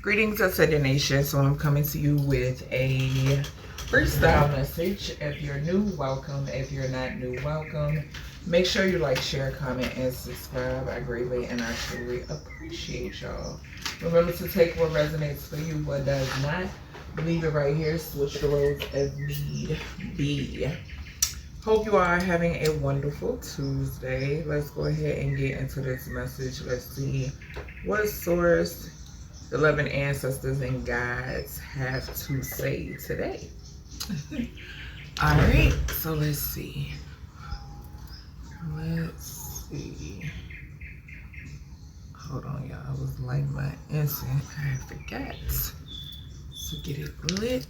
Greetings, Ascended Nation. So I'm coming to you with a freestyle message. If you're new, welcome. If you're not new, welcome. Make sure you like, share, comment, and subscribe. I greatly and I truly appreciate y'all. Remember to take what resonates for you, what does not. Leave it right here. Switch the roles if need be. Hope you are having a wonderful Tuesday. Let's go ahead and get into this message. Let's see what Source, the loving ancestors and guides have to say today. All right, so let's see. Hold on, y'all. I was lighting my incense. I forgot to get it lit.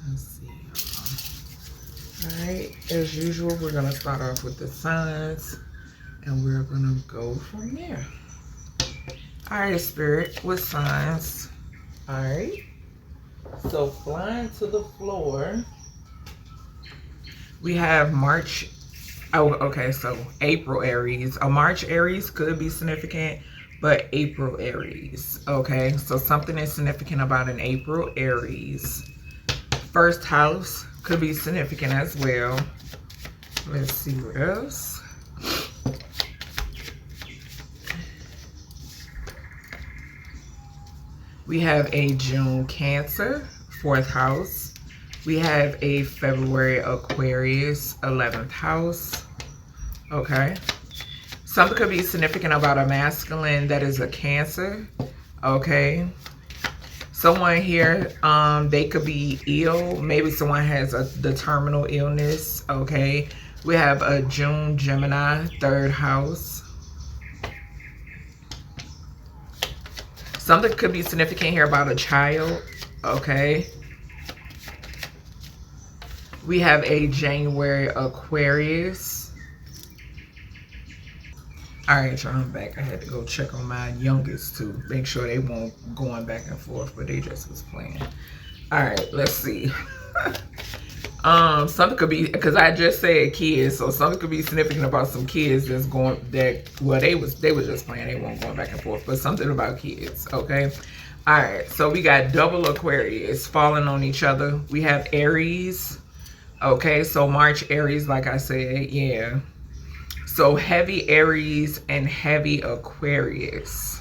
Let's see. All right, as usual, we're gonna start off with the signs, and we're gonna go from there. All right, Spirit, with signs. All right. So flying to the floor, we have March. Oh, okay. So April Aries. A March Aries could be significant, but April Aries. Okay. So something is significant about an April Aries. First house could be significant as well. Let's see what else. We have a June Cancer, 4th house. We have a February Aquarius, 11th house. Okay. Something could be significant about a masculine that is a Cancer. Okay. Someone here, they could be ill. Maybe someone has the terminal illness. Okay. We have a June Gemini, 3rd house. Something could be significant here about a child. Okay. We have a January Aquarius. All right, y'all, I'm back. I had to go check on my youngest to make sure they won't going back and forth, but they just was playing. All right, let's see. Something could be, because I just said kids, so something could be significant about some kids that's going, well, they was just playing, they weren't going back and forth, but something about kids. Okay. All right, so we got double Aquarius falling on each other. We have Aries. Okay, so March Aries, like I said, yeah. So heavy Aries and heavy Aquarius.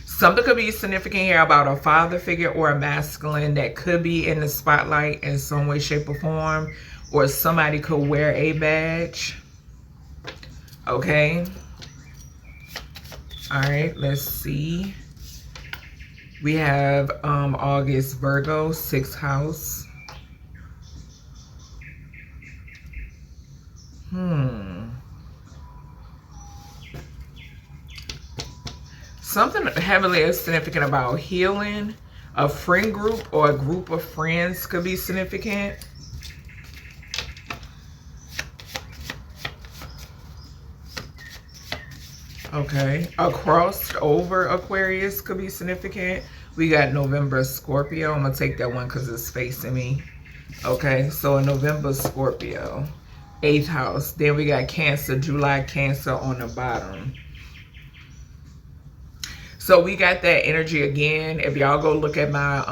Something could be significant here about a father figure or a masculine that could be in the spotlight in some way, shape, or form. Or somebody could wear a badge. Okay. All right, let's see. We have August Virgo, 6th house. Something heavily significant about healing. A friend group or a group of friends could be significant. Okay. A crossed over Aquarius could be significant. We got November Scorpio. I'm going to take that one because it's facing me. Okay. So a November Scorpio. 8th house. Then we got Cancer, July Cancer on the bottom. So we got that energy again. If y'all go look at my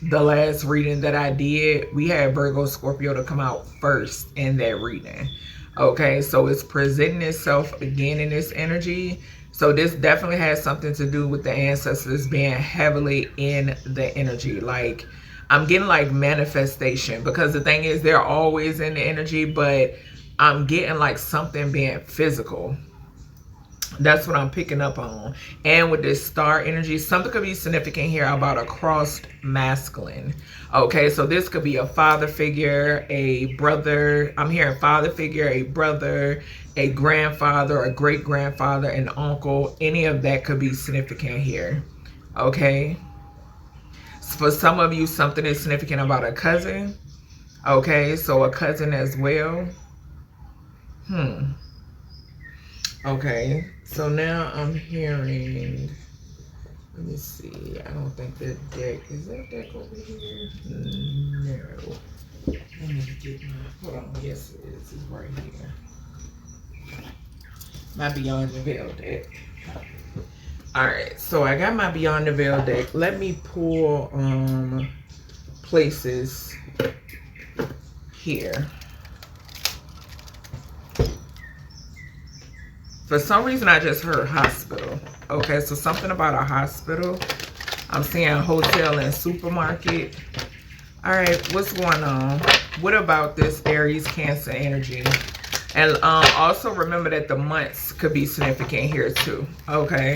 the last reading that I did, we had Virgo Scorpio to come out first in that reading. Okay, so it's presenting itself again in this energy. So this definitely has something to do with the ancestors being heavily in the energy. Like, I'm getting like manifestation, because the thing is they're always in the energy, but I'm getting like something being physical. That's what I'm picking up on. And with this star energy, something could be significant here about a crossed masculine. Okay, so this could be a father figure, a brother. I'm hearing father figure, a brother, a grandfather, a great-grandfather, an uncle. Any of that could be significant here. Okay. For some of you, something is significant about a cousin. Okay, so a cousin as well. Okay, so now I'm hearing, let me see, I don't think that deck, is that deck over here? No. Let me get my, hold on, yes it is, it's right here. My Beyond the Veil deck. Alright, so I got my Beyond the Veil deck. Let me pull places here. For some reason, I just heard hospital. Okay, so something about a hospital. I'm seeing hotel and supermarket. All right, what's going on? What about this Aries Cancer energy? And also remember that the months could be significant here too. Okay,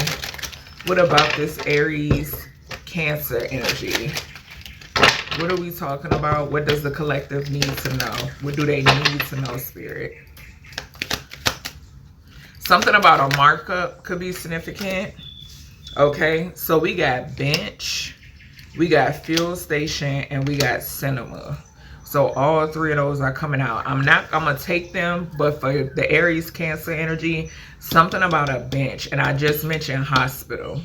what about this Aries Cancer energy? What are we talking about? What does the collective need to know? What do they need to know, Spirit? Something about a markup could be significant. Okay, so we got bench, we got fuel station, and we got cinema. So all three of those are coming out. I'm gonna take them, but for the Aries Cancer energy, something about a bench, and I just mentioned hospital.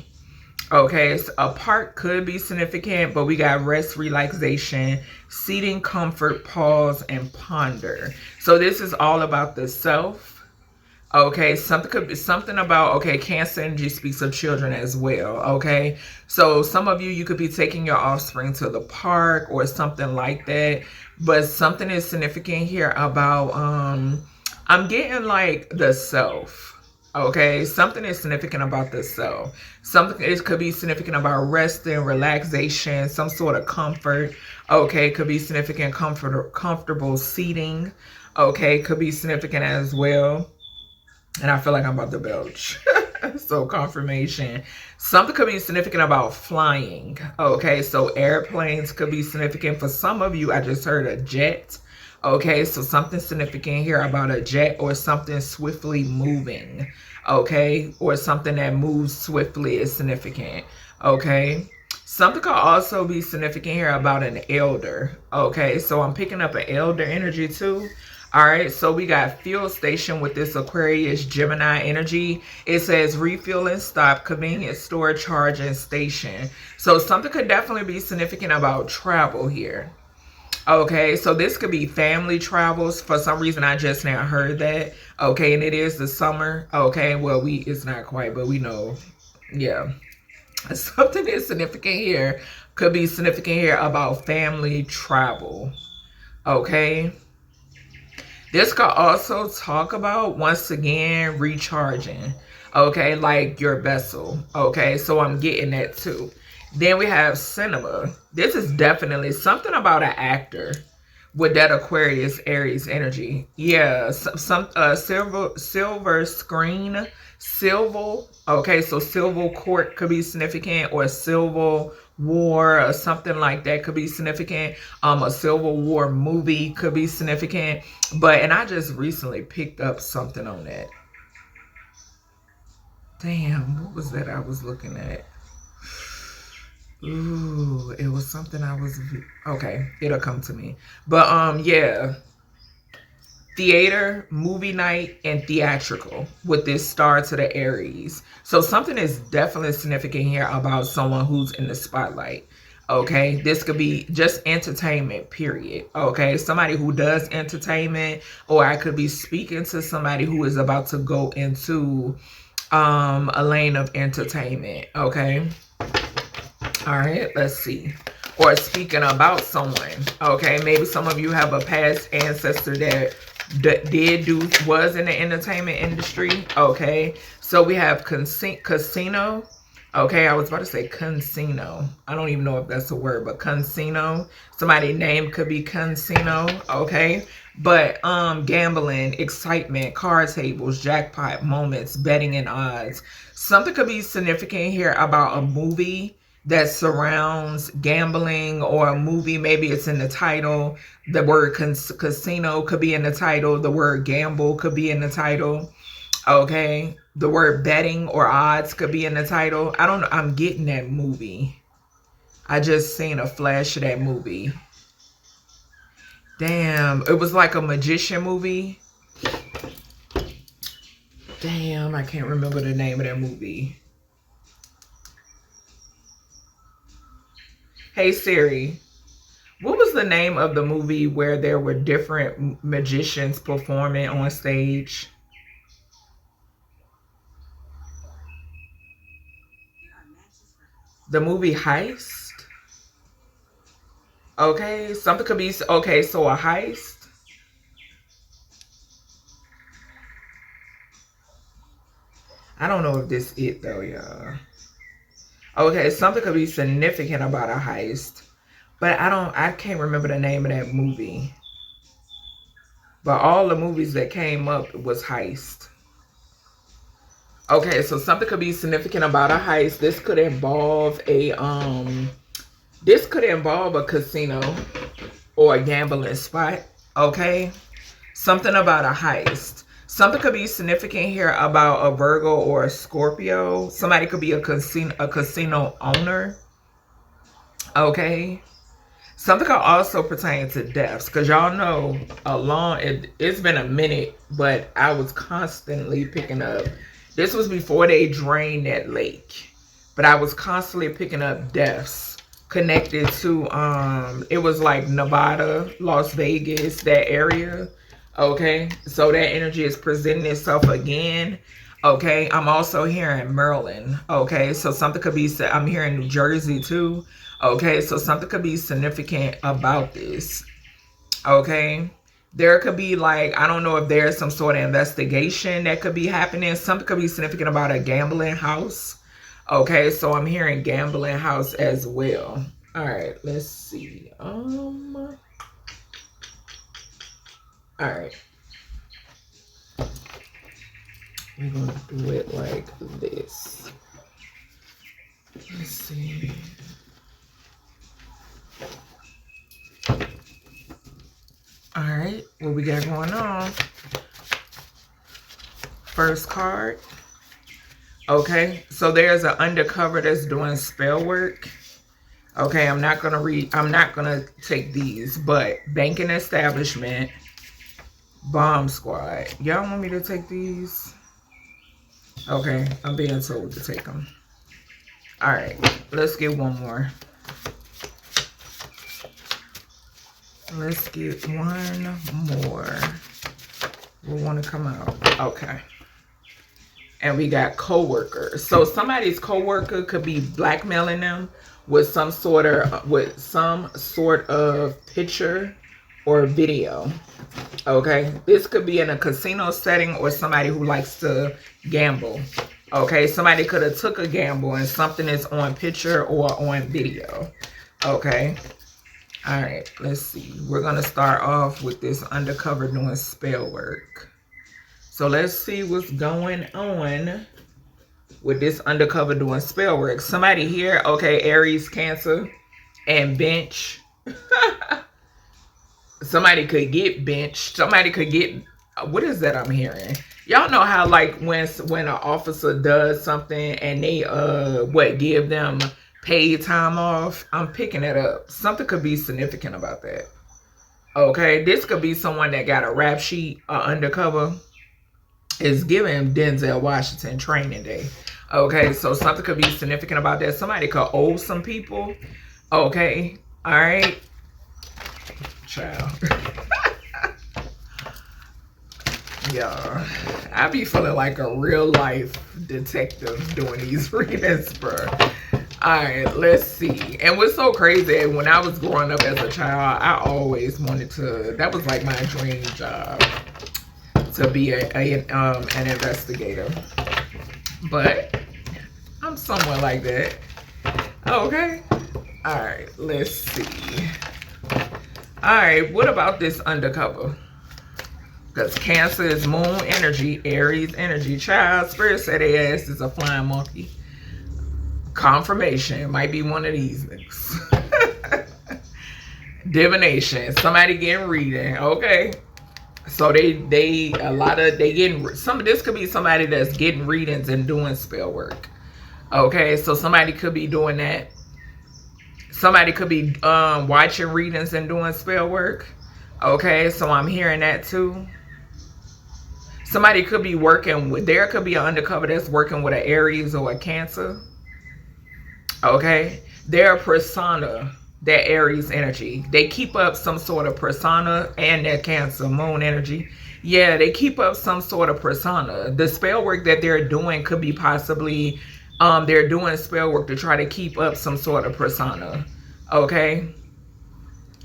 Okay, so a park could be significant, but we got rest, relaxation, seating, comfort, pause, and ponder. So this is all about the self. Okay, something could be something about, okay, Cancer energy speaks of children as well. Okay, so some of you could be taking your offspring to the park or something like that, but something is significant here about I'm getting like the self. Okay, something is significant about the self. Something, it could be significant about resting, relaxation, some sort of comfort. Okay, could be significant comfortable seating. Okay, could be significant as well. And I feel like I'm about to belch. So confirmation. Something could be significant about flying. Okay, so airplanes could be significant. For some of you, I just heard a jet. Okay, so something significant here about a jet or something swiftly moving. Okay, or something that moves swiftly is significant. Okay, something could also be significant here about an elder. Okay, so I'm picking up an elder energy too. All right, so we got fuel station with this Aquarius Gemini energy. It says refuel and stop, convenience store, charge, and station. So something could definitely be significant about travel here. Okay, so this could be family travels. For some reason, I just now heard that. Okay, and it is the summer. Okay, well, it's not quite, but we know. Yeah. Something is significant here. Could be significant here about family travel. Okay. This could also talk about, once again, recharging. Okay, like your vessel. Okay, so I'm getting that too. Then we have cinema. This is definitely something about an actor with that Aquarius Aries energy. Yeah, some silver screen, silver. Okay, so silver court could be significant, or silver war or something like that could be significant. A Civil War movie could be significant. And I just recently picked up something on that. Damn, what was that I was looking at? Ooh, it was something I was, okay, it'll come to me. But yeah. Theater, movie night, and theatrical with this star to the Aries. So something is definitely significant here about someone who's in the spotlight. Okay, this could be just entertainment, period. Okay, somebody who does entertainment, or I could be speaking to somebody who is about to go into a lane of entertainment. Okay, all right, let's see. Or speaking about someone. Okay, maybe some of you have a past ancestor that was in the entertainment industry. Okay, so we have casino. Okay, I was about to say casino. I don't even know if that's a word, but casino. Somebody's name could be casino. Okay, but gambling, excitement, card tables, jackpot moments, betting, and odds. Something could be significant here about a movie that surrounds gambling, or a movie, maybe it's in the title. The word casino could be in the title. The word gamble could be in the title. Okay, the word betting or odds could be in the title. I don't know. I'm getting that movie. I just seen a flash of that movie. Damn, it was like a magician movie. Damn, I can't remember the name of that movie. Hey Siri, what was the name of the movie where there were different magicians performing on stage? The movie Heist. Okay, something could be, okay, so a heist. I don't know if this is it though, y'all. Okay, something could be significant about a heist. But I can't remember the name of that movie. But all the movies that came up was heist. Okay, so something could be significant about a heist. This could involve a casino or a gambling spot. Okay, something about a heist. Something could be significant here about a Virgo or a Scorpio. Somebody could be a casino owner. Okay. Something could also pertain to deaths, because y'all know it's been a minute, but I was constantly picking up. This was before they drained that lake, but I was constantly picking up deaths connected to it was like Nevada, Las Vegas, that area. Okay, so that energy is presenting itself again. Okay, I'm also hearing Maryland. Okay, so something could be, I'm hearing New Jersey too. Okay, so something could be significant about this. Okay, there could be like, I don't know if there's some sort of investigation that could be happening. Something could be significant about a gambling house. Okay, so I'm hearing gambling house as well. All right, let's see. All right. We're gonna do it like this. Let's see. All right, what we got going on? First card. Okay, so there's an undercover that's doing spell work. Okay, I'm not gonna take these, but banking establishment, bomb squad. Y'all want me to take these? Okay, I'm being told to take them. All right, let's get one more. Let's get one more. We'll want to come out. Okay. And we got co-worker. So somebody's co-worker could be blackmailing them with some sort of picture or video. Okay. This could be in a casino setting or somebody who likes to gamble. Okay. Somebody could have took a gamble and something is on picture or on video. Okay. All right, let's see. We're going to start off with this undercover doing spell work. So let's see what's going on with this undercover doing spell work. Somebody here, okay, Aries, Cancer, and bench. Somebody could get benched. Somebody could get, what is that I'm hearing? Y'all know how like when an officer does something and they give them paid time off. I'm picking it up. Something could be significant about that. Okay, this could be someone that got a rap sheet undercover. Is giving Denzel Washington training day. Okay, so something could be significant about that. Somebody could owe some people. Okay, all right. Child. Yeah, I be feeling like a real life detective doing these readings, bro. Alright, let's see. And what's so crazy, when I was growing up as a child, I always wanted to, that was like my dream job, to be an investigator. But I'm somewhat like that. Okay. Alright, let's see. Alright, what about this undercover? Because Cancer is moon energy, Aries energy. Child, Spirit said their ass is a flying monkey. Confirmation. It might be one of these niggas. Divination. Somebody getting reading. Okay. So this could be somebody that's getting readings and doing spell work. Okay. So somebody could be doing that. Somebody could be watching readings and doing spell work. Okay. So I'm hearing that too. Somebody could be working with, there could be an undercover that's working with an Aries or a Cancer. Okay, their persona, that Aries energy, they keep up some sort of persona, and that Cancer moon energy. Yeah, they keep up some sort of persona. The spell work that they're doing could be possibly They're doing spell work to try to keep up some sort of persona. Okay.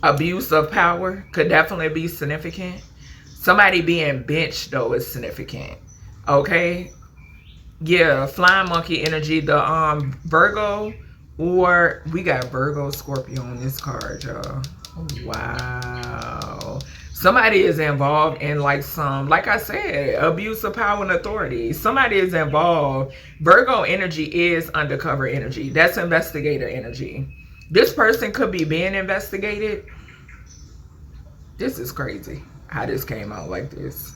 Abuse of power could definitely be significant. Somebody being benched, though, is significant. Okay. Yeah, flying monkey energy. The Virgo, or we got Virgo Scorpio on this card, y'all. Wow. Somebody is involved in like some, like I said, abuse of power and authority. Somebody is involved. Virgo energy is undercover energy. That's investigator energy. This person could be being investigated. This is crazy how this came out like this.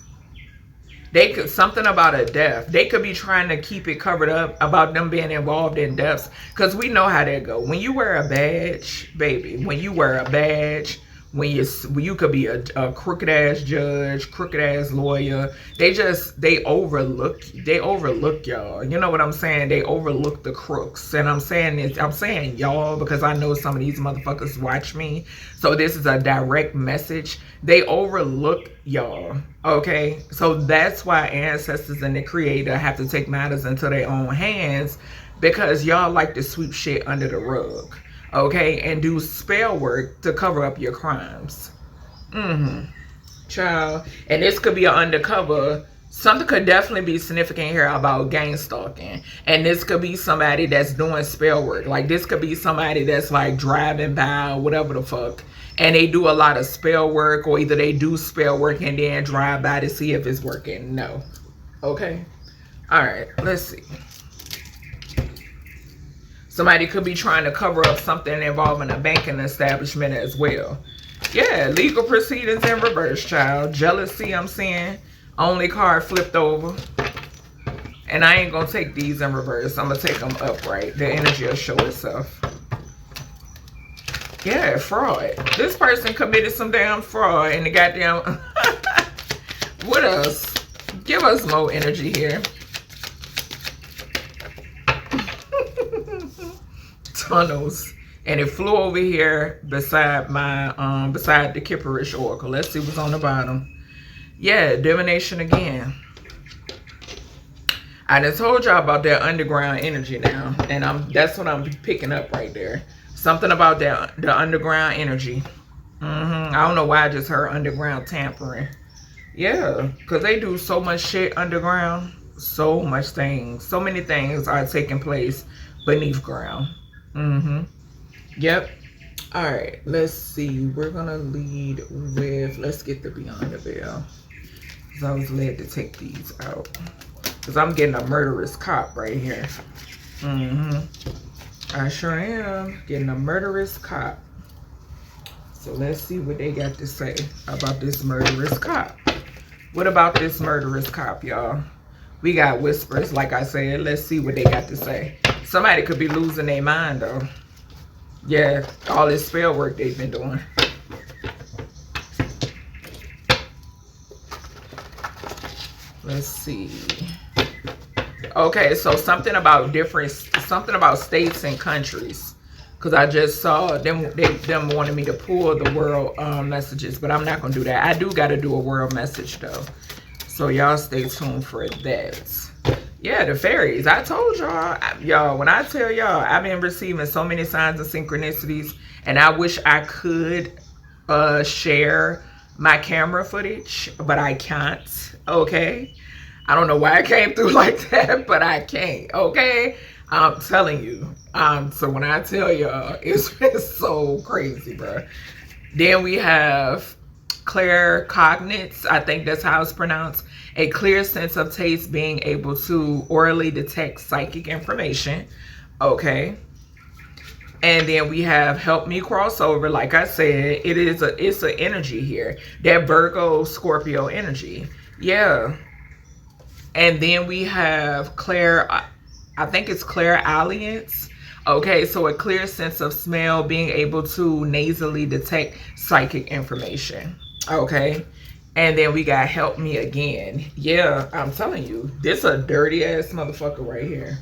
They could, something about a death. They could be trying to keep it covered up about them being involved in deaths. Because we know how that go. When you wear a badge, baby, when you wear a badge, when you could be a crooked ass judge, crooked ass lawyer. They overlook y'all. You know what I'm saying? They overlook the crooks. And I'm saying y'all because I know some of these motherfuckers watch me. So this is a direct message. They overlook y'all. Okay? So that's why ancestors and the creator have to take matters into their own hands, because y'all like to sweep shit under the rug. Okay, and do spell work to cover up your crimes. Child. And this could be an undercover. Something could definitely be significant here about gang stalking. And this could be somebody that's doing spell work. Like this could be somebody that's like driving by or whatever the fuck. And they do a lot of spell work, or either they do spell work and then drive by to see if it's working. No. Okay. All right, let's see. Somebody could be trying to cover up something involving a banking establishment as well. Yeah, legal proceedings in reverse, child. Jealousy, I'm seeing. Only card flipped over. And I ain't going to take these in reverse. I'm going to take them upright. The energy will show itself. Yeah, fraud. This person committed some damn fraud in the goddamn... What else? Give us more energy here. Tunnels, and it flew over here beside my beside the Kipperish Oracle. Let's see what's on the bottom. Yeah, divination again. I done told y'all about that underground energy now, and that's what I'm picking up right there. Something about that, the underground energy. I don't know why I just heard underground tampering. Yeah, because they do so much shit underground. So much things. So many things are taking place beneath ground. Yep. All right, let's see. We're gonna lead with, let's get the Beyond the Veil, because I was led to take these out because I'm getting a murderous cop right here. I sure am getting a murderous cop. So let's see what they got to say about this murderous cop. What about this murderous cop, y'all? We got whispers, like I said. Let's see what they got to say. Somebody could be losing their mind, though. Yeah, all this spell work they've been doing. Let's see. Okay, so something about states and countries. Because I just saw them wanted me to pull the world messages, but I'm not going to do that. I do got to do a world message, though. So y'all stay tuned for that. Yeah, the fairies. I told y'all, when I tell y'all, I've been receiving so many signs of synchronicities, and I wish I could share my camera footage, but I can't, okay? I don't know why I came through like that, but I can't, okay? I'm telling you. So when I tell y'all, it's so crazy, bro. Then we have claircognizance, I think that's how it's pronounced. A clear sense of taste, being able to orally detect psychic information. Okay. And then we have help me cross over. Like I said, it's an energy here. That Virgo Scorpio energy. Yeah. And then we have I think it's clairalliance. Okay, so a clear sense of smell, being able to nasally detect psychic information. Okay. And then we got help me again. Yeah, I'm telling you, this a dirty ass motherfucker right here.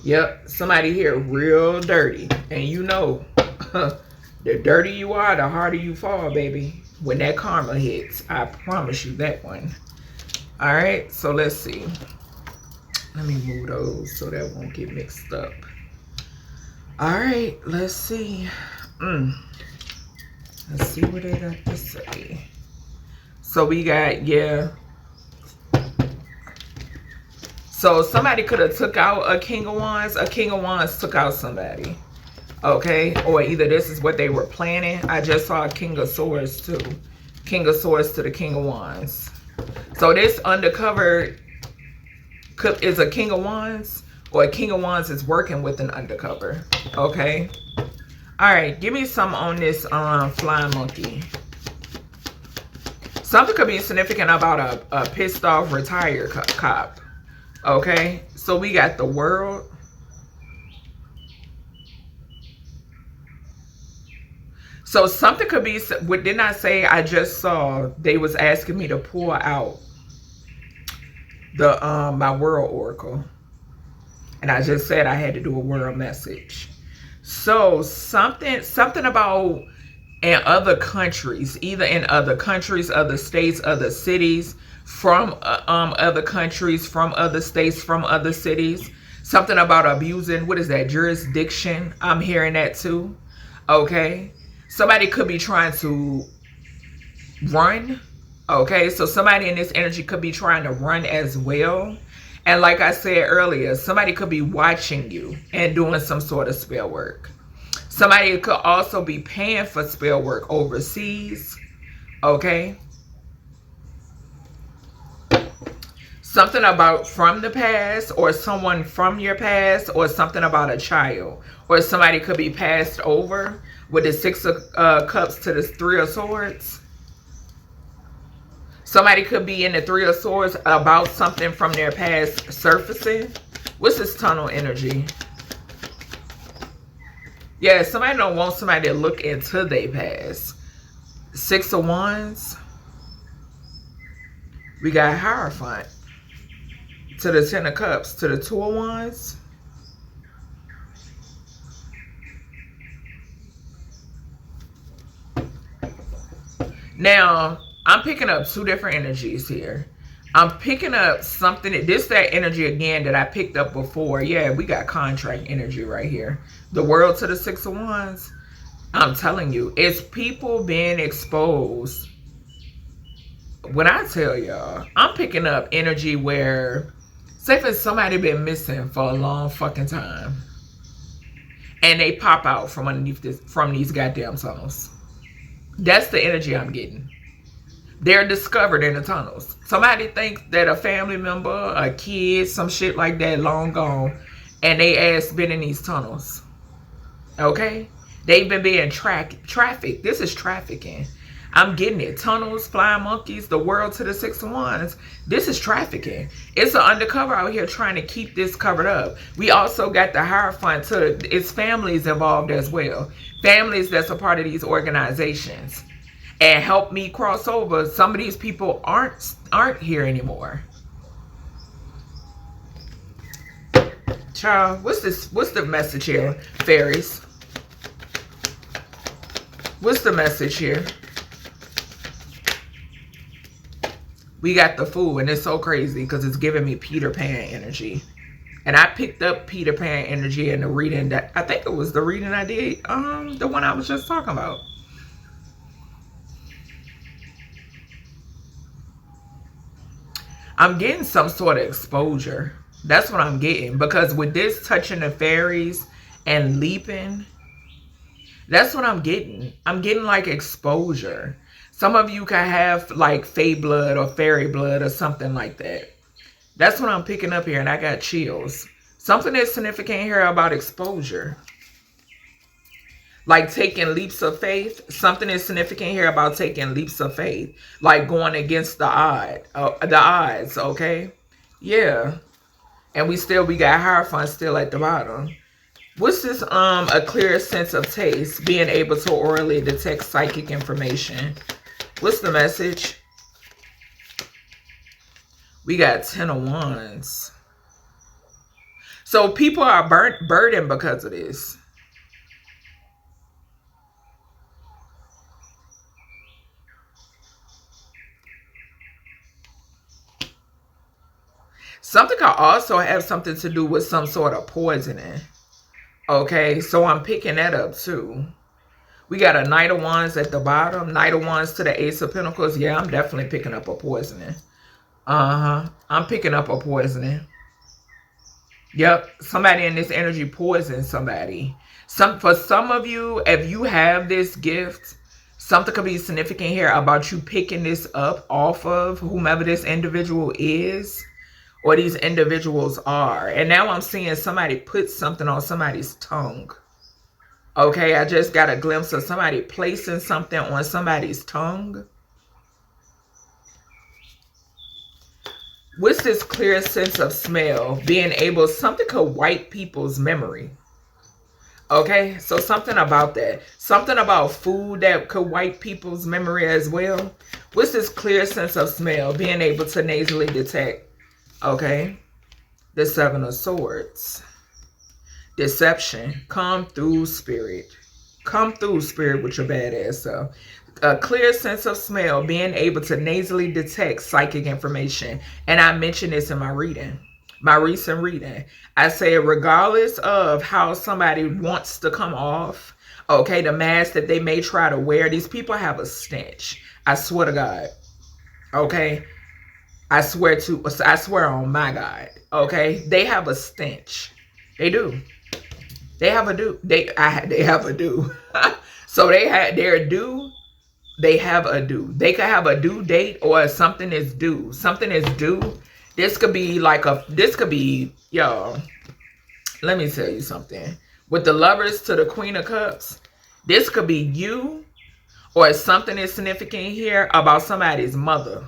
Yep, somebody here real dirty. And you know, the dirtier you are, the harder you fall, baby. When that karma hits, I promise you that one. All right, so let's see. Let me move those so that won't get mixed up. All right, let's see. Let's see what they got to say. So we got, yeah. So somebody could have took out a King of Wands. A King of Wands took out somebody. Okay, or either this is what they were planning. I just saw a King of Swords too. King of Swords to the King of Wands. So this undercover is a King of Wands, or a King of Wands is working with an undercover. Okay. All right, give me some on this flying monkey. Something could be significant about a pissed off retired cop. Okay, so we got the World. So something could be, what didn't I say? I just saw they was asking me to pull out the my World Oracle. And I just said I had to do a world message. So something about in other countries, either in other countries, other states, other cities, from other countries, from other states, from other cities. Something about abusing, what is that, jurisdiction? I'm hearing that too. Okay. Somebody could be trying to run. Okay, so somebody in this energy could be trying to run as well. And like I said earlier, somebody could be watching you and doing some sort of spell work. Somebody could also be paying for spell work overseas. Okay. Something about from the past, or someone from your past, or something about a child. Or somebody could be passed over with the Six of Cups to the Three of Swords. Somebody could be in the Three of Swords about something from their past surfacing. What's this tunnel energy? Yeah, somebody don't want somebody to look into their past. Six of Wands. We got Hierophant to the Ten of Cups to the Two of Wands. Now, I'm picking up two different energies here. I'm picking up something, that energy again that I picked up before. Yeah, we got contract energy right here. The World to the Six of Wands. I'm telling you, it's people being exposed. When I tell y'all, I'm picking up energy where, say for somebody been missing for a long fucking time, and they pop out from underneath from these goddamn tunnels. That's the energy I'm getting. They're discovered in the tunnels. Somebody thinks that a family member, a kid, some shit like that, long gone, and they ass been in these tunnels. Okay? They've been being trafficked. This is trafficking. I'm getting it. Tunnels, flying monkeys, the World to the Six of Wands. This is trafficking. It's an undercover out here trying to keep this covered up. We also got the Hierophant to its families involved as well. Families that's a part of these organizations. And help me cross over. Some of these people aren't here anymore. Child, what's this? What's the message here, fairies? What's the message here? We got the Fool, and it's so crazy because it's giving me Peter Pan energy. And I picked up Peter Pan energy in the reading that, I think it was the reading I did, the one I was just talking about. I'm getting some sort of exposure. That's what I'm getting. Because with this touching the fairies and leaping, that's what I'm getting. I'm getting like exposure. Some of you can have like fae blood or fairy blood or something like that. That's what I'm picking up here, and I got chills. Something that's significant here about exposure. Like taking leaps of faith. Something is significant here about taking leaps of faith. Like going against the odds, okay? Yeah. And we got Hierophant still at the bottom. What's this? A clear sense of taste. Being able to orally detect psychic information. What's the message? We got 10 of Wands. So people are burdened because of this. Something could also have something to do with some sort of poisoning. Okay, so I'm picking that up too. We got a Knight of Wands at the bottom. Knight of Wands to the Ace of Pentacles. Yeah, I'm definitely picking up a poisoning. I'm picking up a poisoning. Yep, somebody in this energy poisoned somebody. For some of you, if you have this gift, something could be significant here about you picking this up off of whomever this individual is, or these individuals are. And now I'm seeing somebody put something on somebody's tongue. Okay, I just got a glimpse of somebody placing something on somebody's tongue. What's this clear sense of smell? Being able, something could wipe people's memory. Okay, so something about that. Something about food that could wipe people's memory as well. What's this clear sense of smell? Being able to nasally detect. Okay, the Seven of Swords. Deception. Come through, spirit. Come through, spirit, with your badass self. A clear sense of smell. Being able to nasally detect psychic information. And I mentioned this in my reading. My recent reading. I said regardless of how somebody wants to come off, okay, the mask that they may try to wear, these people have a stench. I swear to God. Okay? I swear on my God. Okay? They have a stench. They do. They have a due. They have a due. So they have their due. They have a due. They could have a due date or something is due. Something is due. This could be like y'all. Let me tell you something. With the Lovers to the Queen of Cups, this could be you or something is significant here about somebody's mother.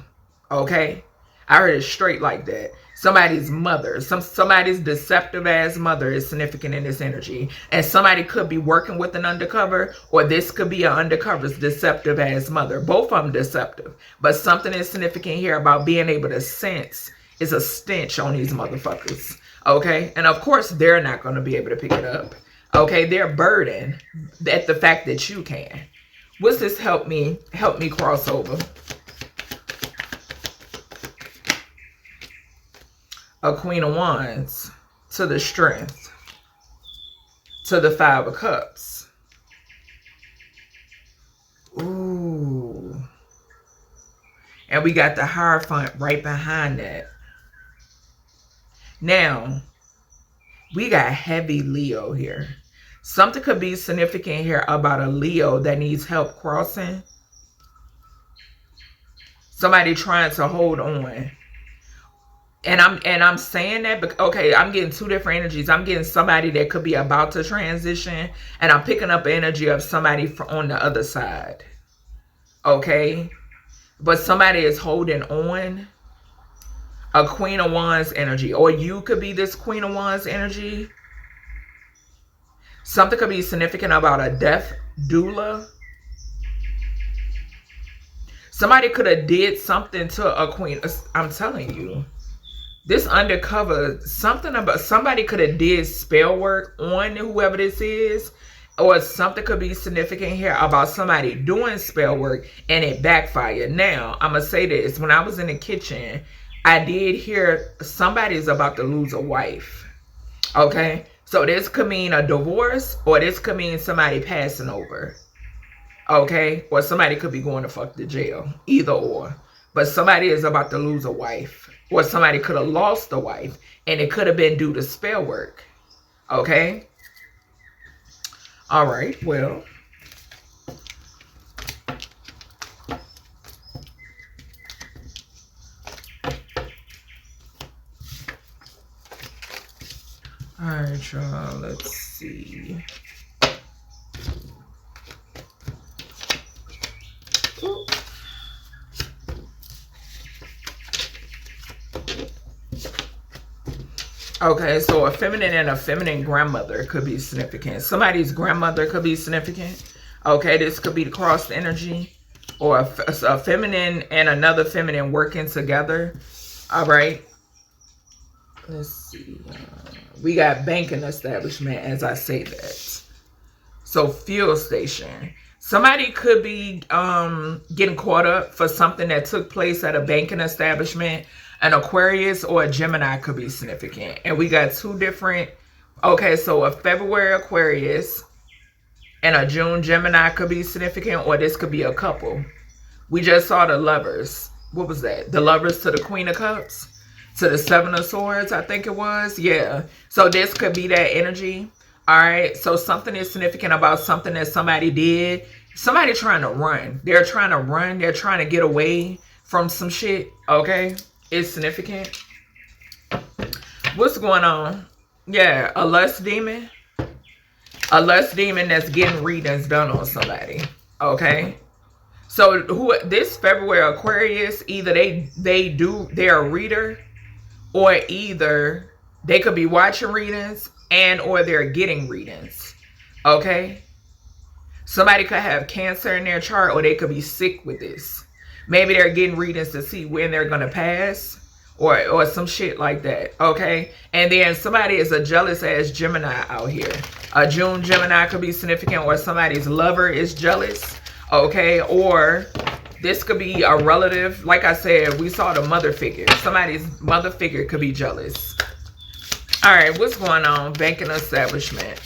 Okay? I heard it straight like that. Somebody's mother, somebody's deceptive ass mother is significant in this energy. And somebody could be working with an undercover, or this could be an undercover's deceptive ass mother. Both of them deceptive. But something is significant here about being able to sense is a stench on these motherfuckers. Okay? And of course, they're not going to be able to pick it up. Okay? They're burdened at the fact that you can. What's this help me cross over? A Queen of Wands to the Strength, to the Five of Cups. Ooh. And we got the Hierophant right behind that. Now, we got heavy Leo here. Something could be significant here about a Leo that needs help crossing. Somebody trying to hold on. And I'm saying that because, okay, I'm getting two different energies. I'm getting somebody that could be about to transition, and I'm picking up energy of somebody on the other side. Okay? But somebody is holding on. A Queen of Wands energy. Or you could be this Queen of Wands energy. Something could be significant about a death doula. Somebody could have did something to a queen. I'm telling you. This undercover, something about somebody could have did spell work on whoever this is, or something could be significant here about somebody doing spell work and it backfired. Now, I'm going to say this. When I was in the kitchen, I did hear somebody's about to lose a wife. Okay? So this could mean a divorce, or this could mean somebody passing over. Okay? Or somebody could be going to fuck the jail. Either or. But somebody is about to lose a wife. Or somebody could have lost a wife. And it could have been due to spell work. Okay? All right. Well. All right, y'all. Let's see. Ooh. Okay, so a feminine and a feminine grandmother could be significant. Somebody's grandmother could be significant. Okay, this could be the crossed energy. Or a feminine and another feminine working together. All right. Let's see. We got banking establishment as I say that. So fuel station. Somebody could be getting caught up for something that took place at a banking establishment. An Aquarius or a Gemini could be significant. And we got two different, okay, so a February Aquarius and a June Gemini could be significant, or this could be a couple. We just saw the Lovers. What was that? The Lovers to the Queen of Cups? To the Seven of Swords, I think it was. Yeah. So this could be that energy. All right. So something is significant about something that somebody did. Somebody trying to run. They're trying to run. They're trying to get away from some shit. Okay. It's significant. What's going on? Yeah. A lust demon. A lust demon that's getting readings done on somebody. Okay. So this February Aquarius, either they're a reader, or either they could be watching readings and or they're getting readings. Okay. Somebody could have cancer in their chart, or they could be sick with this. Maybe they're getting readings to see when they're going to pass, or some shit like that. Okay. And then somebody is a jealous ass Gemini out here. A June Gemini could be significant, or somebody's lover is jealous. Okay. Or this could be a relative. Like I said, we saw the mother figure. Somebody's mother figure could be jealous. All right. What's going on? Banking establishment.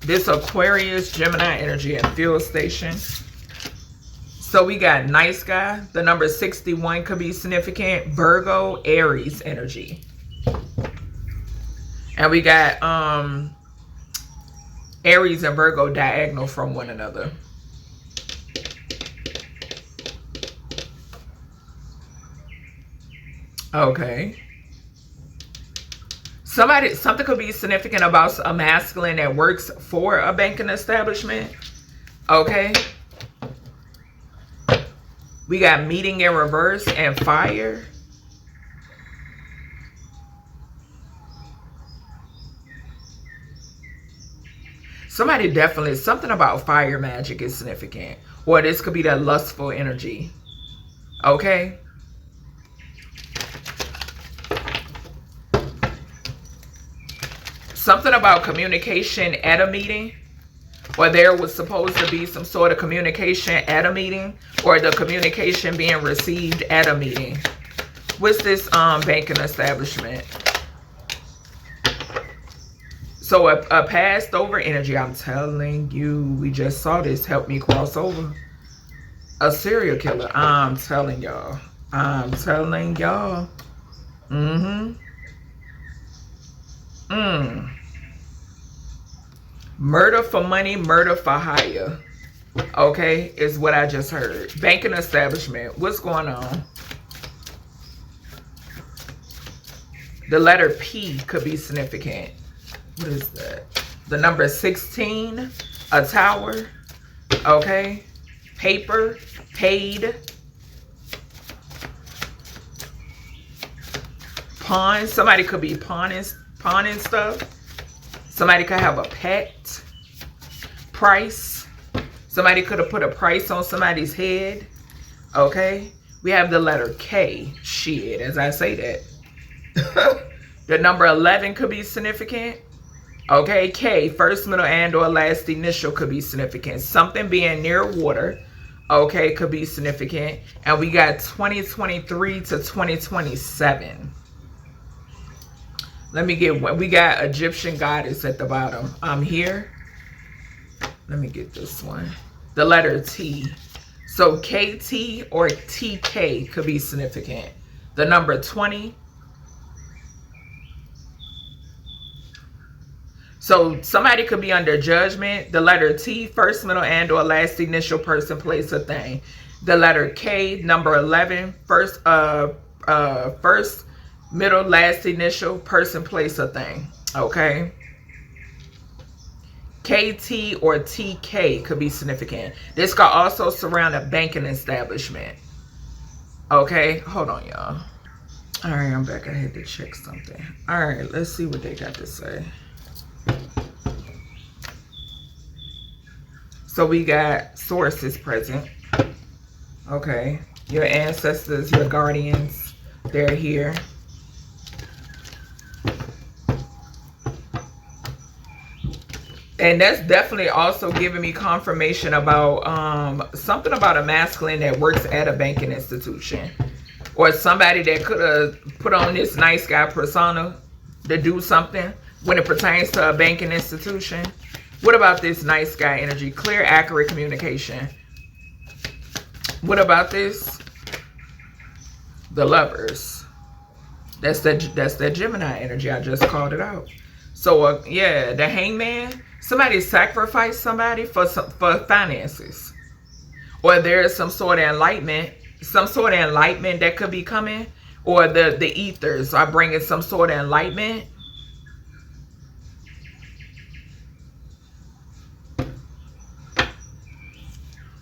This Aquarius Gemini energy and fuel station. So we got nice guy. The number 61 could be significant. Virgo, Aries energy. And we got Aries and Virgo diagonal from one another. Okay. Something could be significant about a masculine that works for a banking establishment. Okay. We got meeting in reverse and fire. Somebody definitely, something about fire magic is significant. Or this could be that lustful energy. Okay. Something about communication at a meeting. Or there was supposed to be some sort of communication at a meeting, or the communication being received at a meeting. What's this banking establishment? So a passed over energy. I'm telling you, we just saw this. Help me cross over. A serial killer. I'm telling y'all. I'm telling y'all. Murder for money, murder for hire. Okay, is what I just heard. Banking establishment. What's going on? The letter P could be significant. What is that? The number 16, a tower. Okay. Paper, paid. Pawn. Somebody could be pawning stuff. Somebody could have a pet. Price. Somebody could have put a price on somebody's head. Okay. We have the letter K. Shit, as I say that. The number 11 could be significant. Okay. K, first, middle, and or last initial could be significant. Something being near water. Okay. Could be significant. And we got 2023 to 2027. Let me get one. We got Egyptian goddess at the bottom. I'm here. Let me get this one. The letter T. So KT or TK could be significant. The number 20. So somebody could be under judgment. The letter T, first, middle, and or last initial, person, place, or thing. The letter K, number 11, first, middle, last initial, person, place, or thing. Okay. KT or TK could be significant. This could also surround a banking establishment. Okay. Hold on, y'all. All right, I'm back. I had to check something. All right, let's see what they got to say. So we got sources present. Okay. Your ancestors, your guardians, they're here. And that's definitely also giving me confirmation about something about a masculine that works at a banking institution. Or somebody that could have put on this nice guy persona to do something when it pertains to a banking institution. What about this nice guy energy? Clear, accurate communication. What about this? The Lovers. That's that Gemini energy. I just called it out. So yeah, the Hangman. Somebody sacrificed somebody for finances, or there is some sort of enlightenment that could be coming, or the ethers are bringing some sort of enlightenment.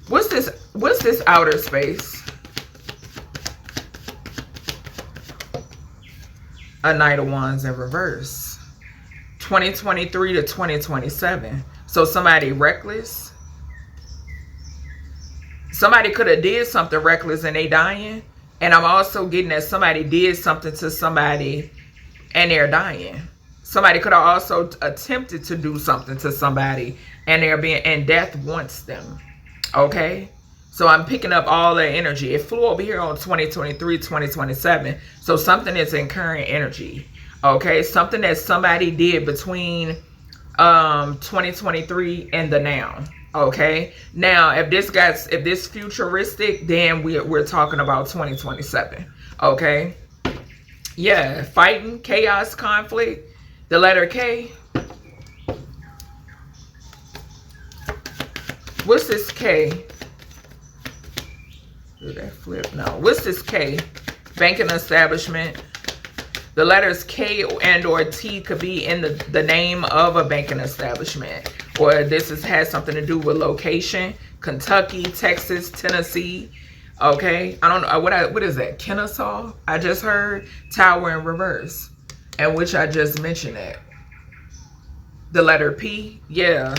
What's this outer space? A Knight of Wands in reverse. 2023 to 2027. So somebody reckless. Somebody could have did something reckless and they dying. And I'm also getting that somebody did something to somebody and they're dying. Somebody could have also attempted to do something to somebody and and death wants them. Okay? So I'm picking up all that energy. It flew over here on 2023, 2027. So something is in current energy. Okay? Something that somebody did between 2023 and the now. Okay? Now, if this futuristic, then we're talking about 2027. Okay? Yeah, fighting, chaos, conflict. The letter K. What's this K? Did that flip? No. What's this K? Banking establishment. The letters K and or T could be in the name of a banking establishment. Or this has something to do with location. Kentucky, Texas, Tennessee. Okay. I don't know. What is that? Kennesaw? I just heard. Tower in reverse. And which I just mentioned that. The letter P. Yeah.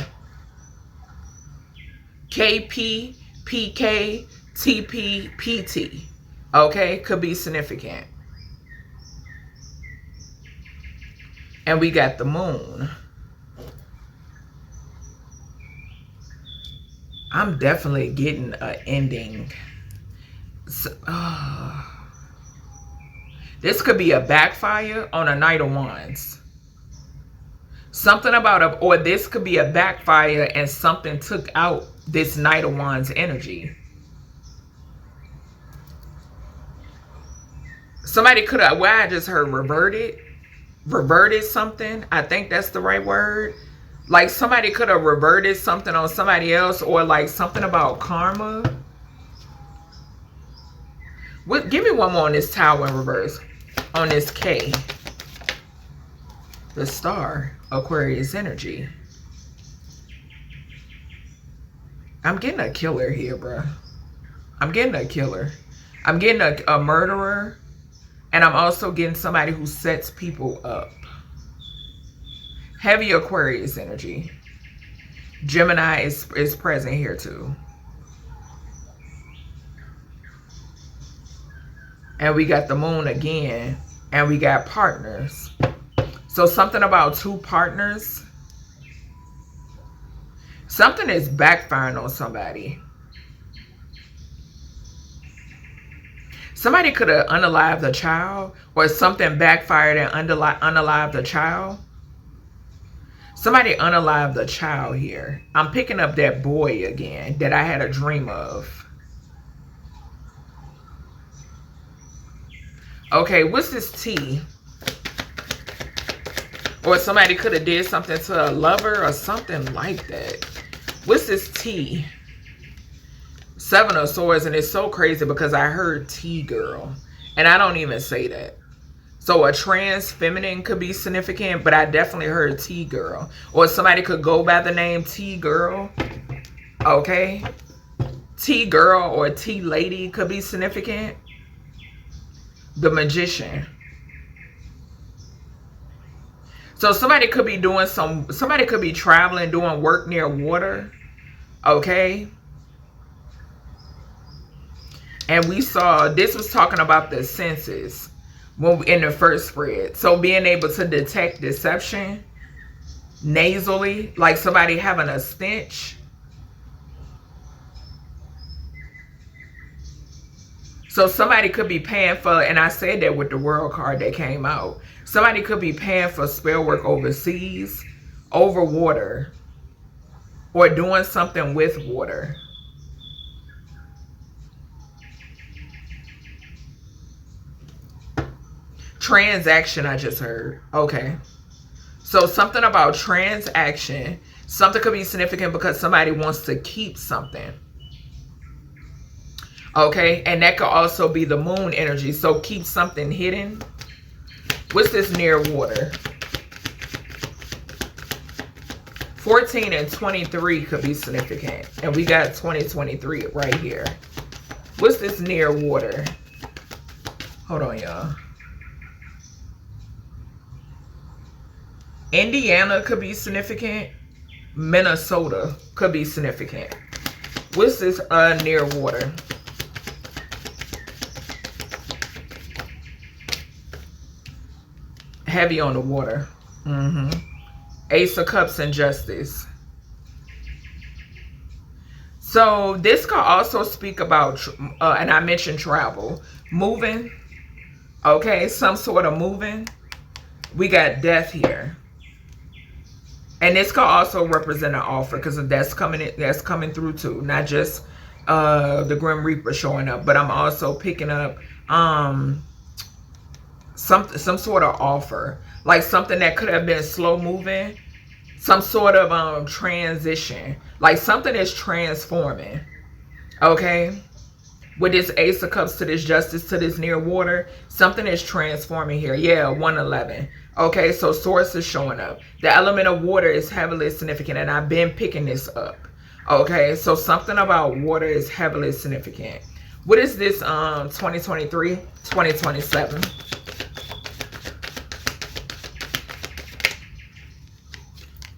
KP, PK, TP, PT. Okay, could be significant. And we got the moon. I'm definitely getting an ending. So, this could be a backfire on a Knight of Wands. Something about or this could be a backfire and something took out this Knight of Wands energy. Somebody could have, I just heard reverted something. I think that's the right word. Like somebody could have reverted something on somebody else, or like something about karma. Give me one more on this Tower in reverse. On this K. The Star, Aquarius energy. I'm getting a killer here, bro. I'm getting a killer. I'm getting a murderer. And I'm also getting somebody who sets people up. Heavy Aquarius energy. Gemini is present here too. And we got the moon again. And we got partners. So something about two partners. Something is backfiring on somebody. Somebody could have unalived a child, or something backfired and unalived a child. Somebody unalived a child here. I'm picking up that boy again that I had a dream of. Okay, what's this T? Or somebody could have did something to a lover or something like that. What's this T? Seven of Swords, and it's so crazy because I heard T-girl, and I don't even say that. So a trans feminine could be significant, but I definitely heard T-girl. Or somebody could go by the name T-girl. Okay? T-girl or T-lady could be significant. The Magician. So somebody could be doing somebody could be traveling, doing work near water. Okay? And we saw, this was talking about the senses in the first spread. So being able to detect deception nasally, like somebody having a stench. So somebody could be paying for, and I said that with the world card that came out. Somebody could be paying for spell work overseas, over water, or doing something with water. Transaction, I just heard. Okay. So something about transaction. Something could be significant because somebody wants to keep something. Okay. And that could also be the moon energy. So keep something hidden. What's this near water? 14 and 23 could be significant. And we got 2023 right here. What's this near water? Hold on, y'all. Indiana could be significant. Minnesota could be significant. What's this near water? Heavy on the water. Ace of Cups and Justice. So this could also speak about, and I mentioned travel, moving. Okay, some sort of moving. We got death here. And this could also represent an offer because that's coming through too. Not just the Grim Reaper showing up, but I'm also picking up some sort of offer. Like something that could have been slow moving. Some sort of transition. Like something is transforming. Okay? With this Ace of Cups to this Justice to this near water, something is transforming here. Yeah, 111. Okay, so Source is showing up. The element of water is heavily significant, and I've been picking this up. Okay, so something about water is heavily significant. What is this 2023? 2027.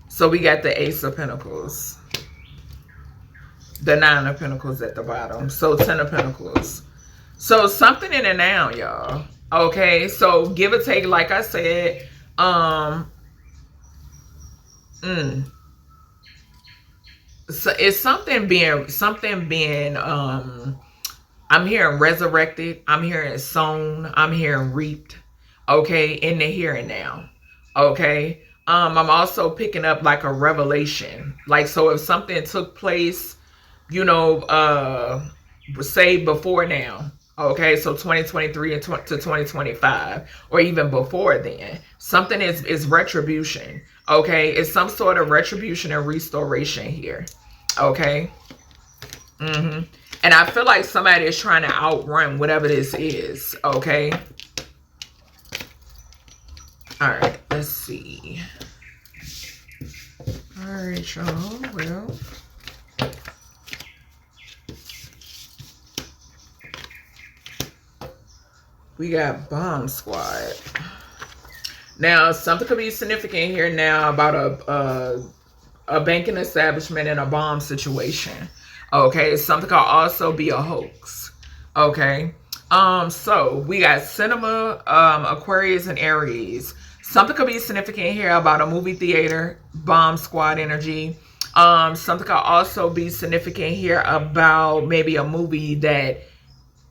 So we got the Ace of Pentacles. The 9 of Pentacles at the bottom. So 10 of Pentacles. So something in and now, y'all. Okay, so give or take, like I said, so it's something being I'm hearing resurrected, I'm hearing sown, I'm hearing reaped. Okay, in the here and now. Okay. I'm also picking up like a revelation. Like, so if something took place, you know, say before now, okay, so 2023 to 2025, or even before then, something is retribution. Okay, it's some sort of retribution and restoration here. Okay. And I feel like somebody is trying to outrun whatever this is. Okay. All right, let's see. All right, y'all. Well, we got Bomb Squad. Now, something could be significant here now about a banking establishment and a bomb situation. Okay, something could also be a hoax. Okay. So we got Cinema, Aquarius, and Aries. Something could be significant here about a movie theater, Bomb Squad energy. Something could also be significant here about maybe a movie that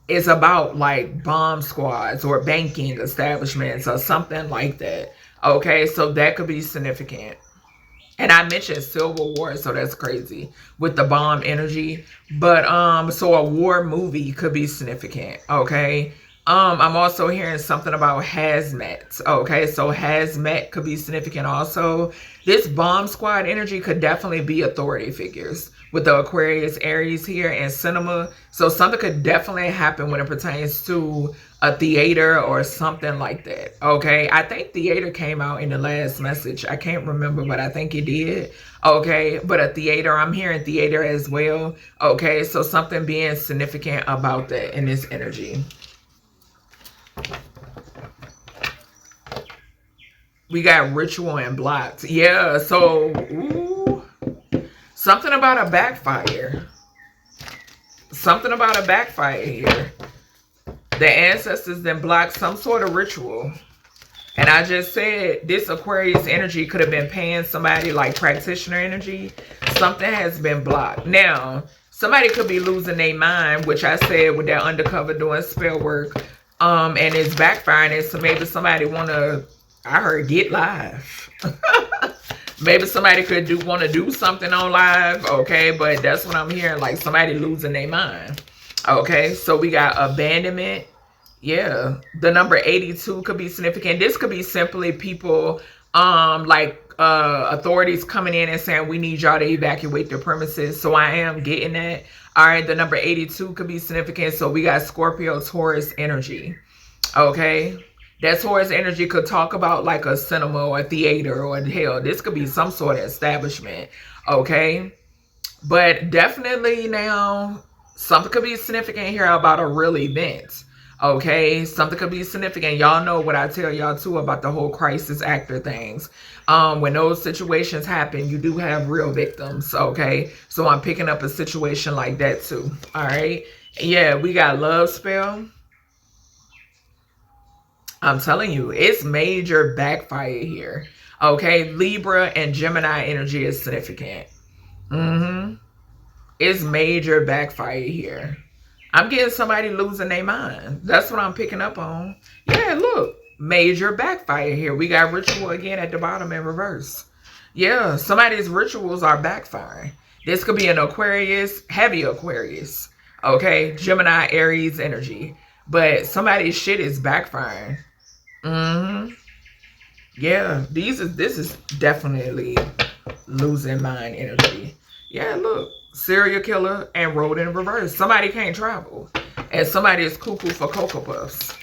is about like bomb squads or banking establishments or something like that. Okay, so that could be significant. And I mentioned Civil War, so that's crazy with the bomb energy. But so a war movie could be significant. Okay. I'm also hearing something about hazmat. Okay, so hazmat could be significant also. This bomb squad energy could definitely be authority figures with the Aquarius, Aries here, and Cinema. So something could definitely happen when it pertains to a theater or something like that. Okay, I think theater came out in the last message. I can't remember, but I think it did. Okay, but a theater, I'm hearing theater as well. Okay, so something being significant about that in this energy. We got ritual and blocked. Yeah, so ooh, something about a backfire. Something about a backfire here. The ancestors then blocked some sort of ritual. And I just said this Aquarius energy could have been paying somebody like practitioner energy. Something has been blocked. Now, Somebody could be losing their mind, which I said with that undercover doing spell work, and it's backfiring. And so maybe somebody want to, I heard, get live. Maybe somebody could want to do something on live, okay? But that's what I'm hearing, like somebody losing their mind, okay? So we got abandonment. Yeah, the number 82 could be significant. This could be simply people, authorities coming in and saying, we need y'all to evacuate the premises. So I am getting that. All right, the number 82 could be significant. So we got Scorpio, Taurus energy, okay? That Taurus energy could talk about like a cinema or a theater, or hell, this could be some sort of establishment, okay? But definitely now, something could be significant here about a real event, okay? Something could be significant. Y'all know what I tell y'all too about the whole crisis actor things. When those situations happen, you do have real victims, okay? So I'm picking up a situation like that too, all right? Yeah, we got love spell. I'm telling you, it's major backfire here. Okay, Libra and Gemini energy is significant. It's major backfire here. I'm getting somebody losing their mind. That's what I'm picking up on. Yeah, look, major backfire here. We got ritual again at the bottom in reverse. Yeah, somebody's rituals are backfiring. This could be an Aquarius, heavy Aquarius. Okay, Gemini, Aries energy. But somebody's shit is backfiring. Yeah, this is definitely losing mind energy. Yeah, look, serial killer and road in reverse. Somebody can't travel, and somebody is cuckoo for Cocoa Puffs.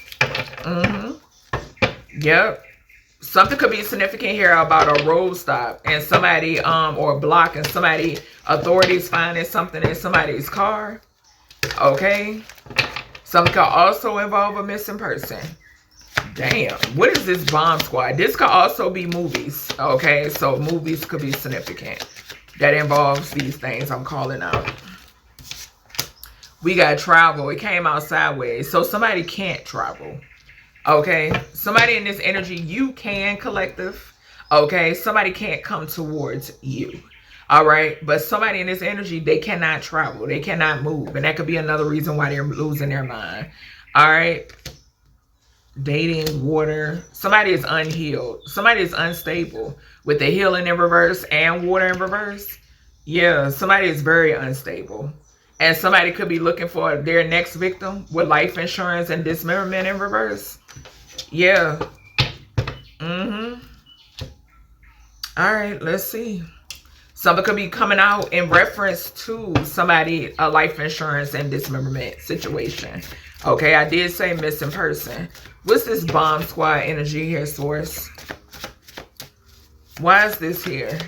Yep. Something could be significant here about a road stop and somebody or a block, and somebody, authorities finding something in somebody's car. Okay. Something could also involve a missing person. Damn, what is this bomb squad? This could also be movies, okay? So movies could be significant. That involves these things I'm calling out. We got travel. It came out sideways. So somebody can't travel, okay? Somebody in this energy, you can, collective, okay? Somebody can't come towards you, all right? But somebody in this energy, they cannot travel. They cannot move. And that could be another reason why they're losing their mind, all right? Dating, water. Somebody is unhealed. Somebody is unstable with the healing in reverse and water in reverse. Yeah, somebody is very unstable. And somebody could be looking for their next victim with life insurance and dismemberment in reverse. Yeah. All right, let's see. Something could be coming out in reference to somebody, a life insurance and dismemberment situation. Okay, I did say missing person. What's this bomb squad energy here, source? Why is this here?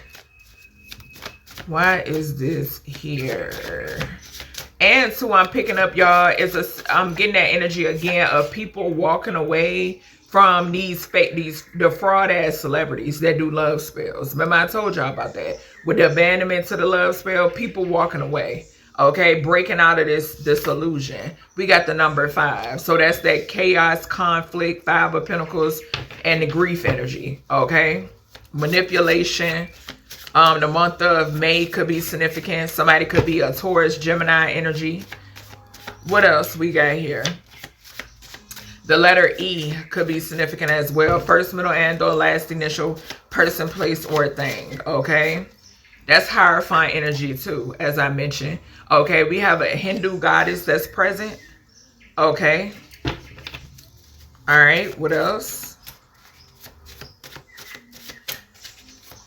Why is this here? And two, I'm picking up, y'all, I'm getting that energy again of people walking away from these the fraud ass celebrities that do love spells. Remember I told y'all about that with the abandonment to the love spell, people walking away. Okay, breaking out of this illusion. We got the number 5. So that's that chaos, conflict, 5 of Pentacles, and the grief energy. Okay, manipulation. The month of May could be significant. Somebody could be a Taurus, Gemini energy. What else we got here? The letter E could be significant as well. First, middle, and or last initial, person, place, or thing. Okay, that's Hierophant energy too, as I mentioned. Okay, we have a Hindu goddess that's present. Okay. All right, what else?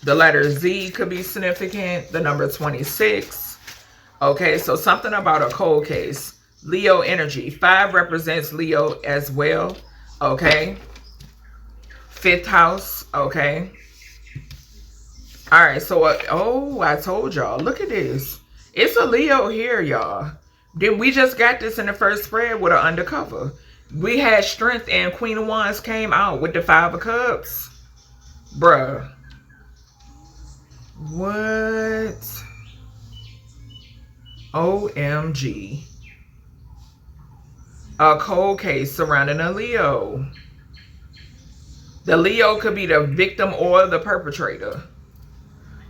The letter Z could be significant. The number 26. Okay, so something about a cold case. Leo energy. 5 represents Leo as well. Okay. 5th house. Okay. All right, so oh, I told y'all. Look at this. It's a Leo here, y'all. Then we just got this in the first spread with an undercover. We had strength and Queen of Wands came out with the 5 of Cups. Bruh. What? OMG. A cold case surrounding a Leo. The Leo could be the victim or the perpetrator.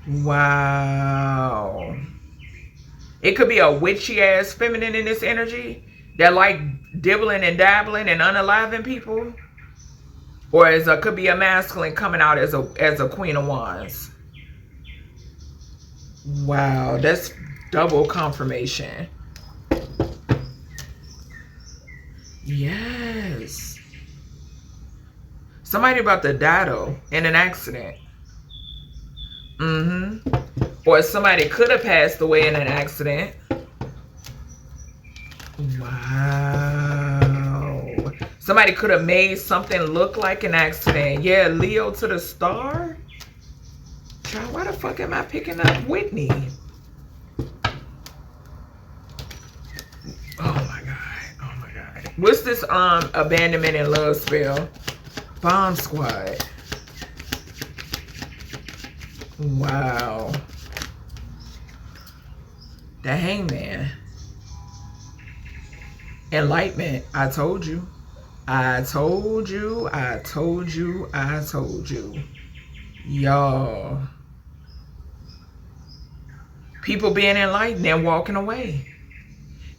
Wow. It could be a witchy ass feminine in this energy that like dibbling and dabbling and unaliving people. Or could be a masculine coming out as a Queen of Wands. Wow, that's double confirmation. Yes. Somebody about to die though in an accident. Or somebody could have passed away in an accident. Wow. Somebody could have made something look like an accident. Yeah, Leo to the star. Child, why the fuck am I picking up Whitney? Oh my God. Oh my God. What's this abandonment and love spell? Bomb squad. Wow. The Hangman. Enlightenment. I told you. I told you. I told you. I told you. Y'all. People being enlightened and walking away.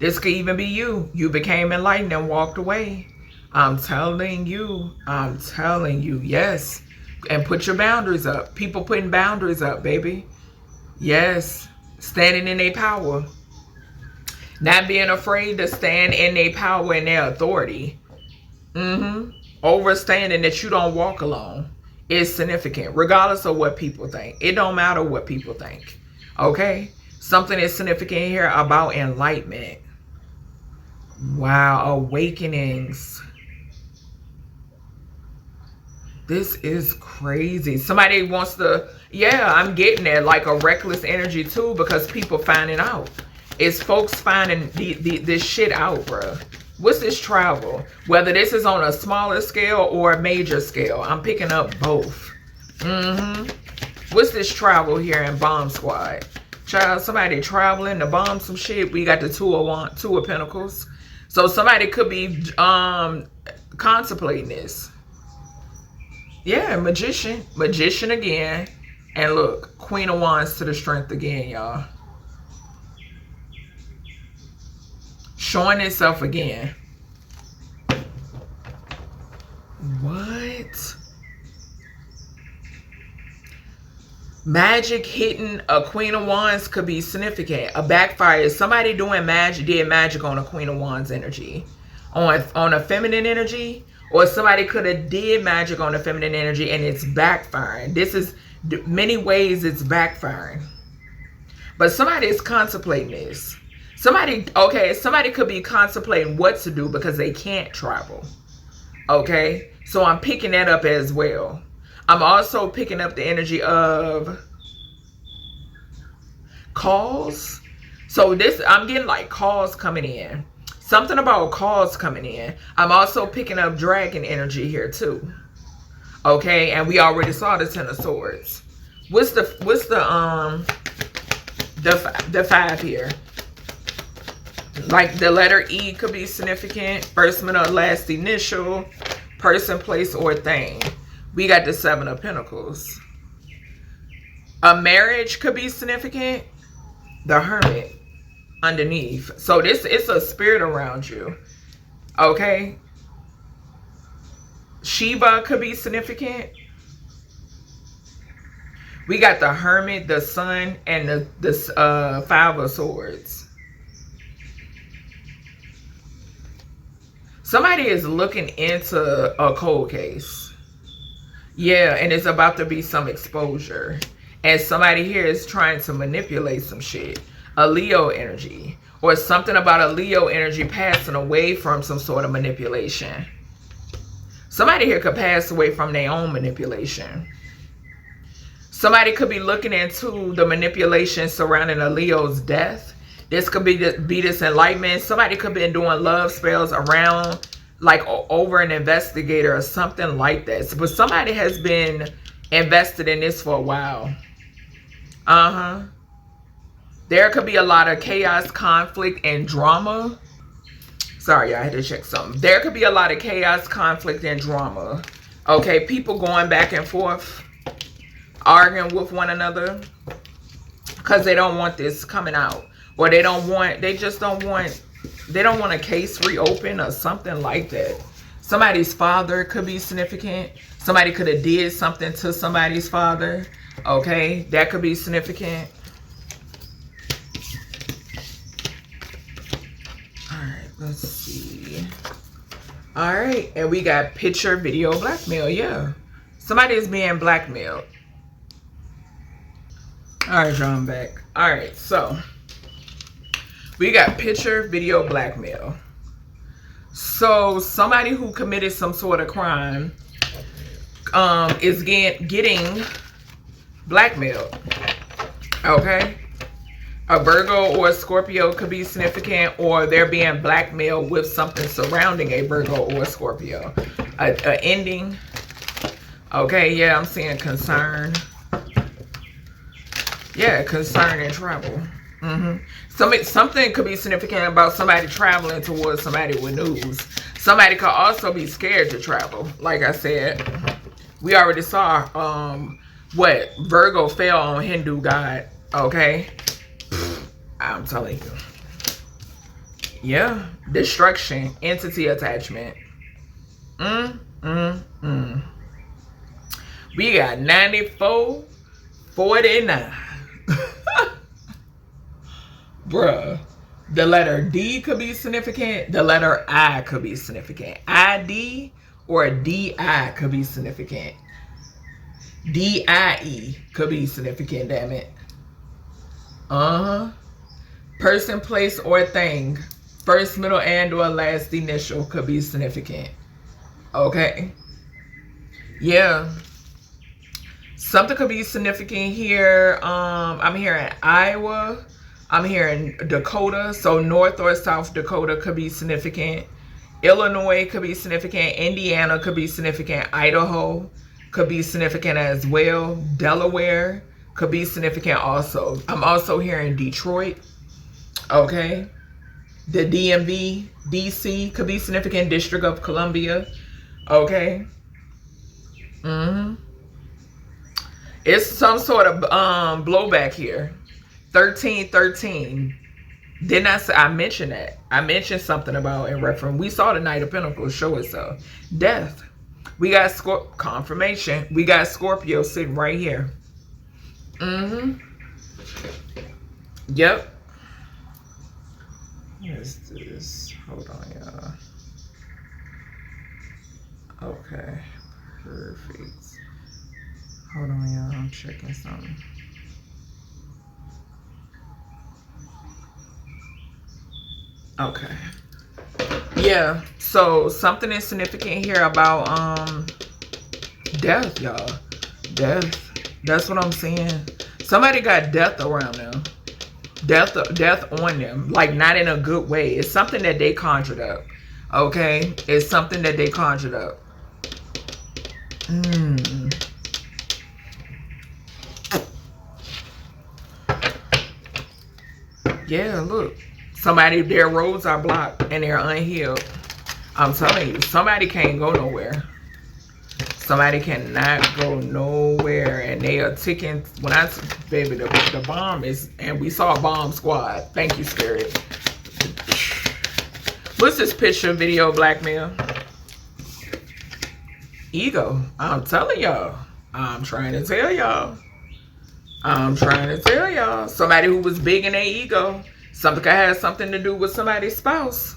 This could even be you. You became enlightened and walked away. I'm telling you. I'm telling you. Yes. And put your boundaries up. People putting boundaries up, baby. Yes. Standing in their power. Not being afraid to stand in their power and their authority. Overstanding that you don't walk alone is significant, regardless of what people think. It don't matter what people think. Okay? Something is significant here about enlightenment. Wow, awakenings. This is crazy. Somebody wants to, yeah, I'm getting it, like a reckless energy too, because people finding out. It's folks finding this shit out, bruh. What's this travel? Whether this is on a smaller scale or a major scale, I'm picking up both. What's this travel here in Bomb Squad? Child, somebody traveling to bomb some shit. We got the Two of Pentacles. So somebody could be contemplating this. Yeah, Magician. Magician again. And look, Queen of Wands to the Strength again, y'all. Showing itself again. What? Magic hitting a Queen of Wands could be significant. A backfire. Somebody doing magic, did magic on a Queen of Wands energy. On a feminine energy. Or somebody could have did magic on a feminine energy and it's backfiring. This is many ways it's backfiring. But somebody is contemplating this. Somebody could be contemplating what to do because they can't travel. Okay? So I'm picking that up as well. I'm also picking up the energy of calls. So this, I'm getting like calls coming in. Something about calls coming in. I'm also picking up dragon energy here too. Okay? And we already saw the Ten of Swords. What's the 5 here? Like the letter E could be significant. First, middle, last initial. Person, place, or thing. We got the 7 of Pentacles. A marriage could be significant. The Hermit underneath. So it's a spirit around you. Okay? Shiva could be significant. We got the Hermit, the Sun, and the 5 of Swords. Somebody is looking into a cold case. Yeah, and it's about to be some exposure. And somebody here is trying to manipulate some shit. A Leo energy. Or something about a Leo energy passing away from some sort of manipulation. Somebody here could pass away from their own manipulation. Somebody could be looking into the manipulation surrounding a Leo's death. This could be this enlightenment. Somebody could be doing love spells around, like over an investigator or something like that. But somebody has been invested in this for a while. There could be a lot of chaos, conflict, and drama. Sorry, I had to check something. There could be a lot of chaos, conflict, and drama. Okay, people going back and forth, arguing with one another because they don't want this coming out. or they just don't want, they don't want a case reopened or something like that. Somebody's father could be significant. Somebody could have did something to somebody's father. Okay, that could be significant. All right, let's see. All right, and we got picture, video, blackmail. Yeah, somebody is being blackmailed. All right, y'all, I'm back. All right, so we got picture, video, blackmail. So somebody who committed some sort of crime is getting blackmailed. Okay, a Virgo or a Scorpio could be significant, or they're being blackmailed with something surrounding a Virgo or a Scorpio. A ending. Okay, yeah, I'm seeing concern. Yeah, concern and trouble. Something could be significant about somebody traveling towards somebody with news. Somebody could also be scared to travel. Like I said, we already saw what Virgo fell on Hindu god. Okay, I'm telling you. Yeah, destruction, entity attachment. We got 94, 49. Bruh, the letter D could be significant. The letter I could be significant. ID or DI could be significant. DIE could be significant, damn it. Person, place, or thing. First, middle, and or last initial could be significant. Okay. Yeah. Something could be significant here. I'm hearing Iowa. I'm hearing Dakota. So North or South Dakota could be significant. Illinois could be significant. Indiana could be significant. Idaho could be significant as well. Delaware could be significant also. I'm also hearing Detroit. Okay. The DMV, DC could be significant. District of Columbia. Okay. It's some sort of blowback here. 1313. Didn't I say, I mentioned that? I mentioned something about in reference. We saw the Knight of Pentacles show itself. Death. We got confirmation. We got Scorpio sitting right here. Yep. What is this? Hold on, y'all. Okay. Perfect. Hold on, y'all. I'm checking something. Okay. Yeah. So something is significant here about death, y'all. Death. That's what I'm seeing. Somebody got death around them. Death on them. Like not in a good way. It's something that they conjured up. Okay? It's something that they conjured up. Yeah, look. Somebody, their roads are blocked and they're unhealed. I'm telling you, somebody can't go nowhere. Somebody cannot go nowhere, and they are ticking. When I, baby, the bomb is, and we saw a bomb squad. Thank you, Spirit. What's this picture, video, blackmail? Ego. I'm telling y'all. I'm trying to tell y'all. Somebody who was big in their ego. Something could have something to do with somebody's spouse.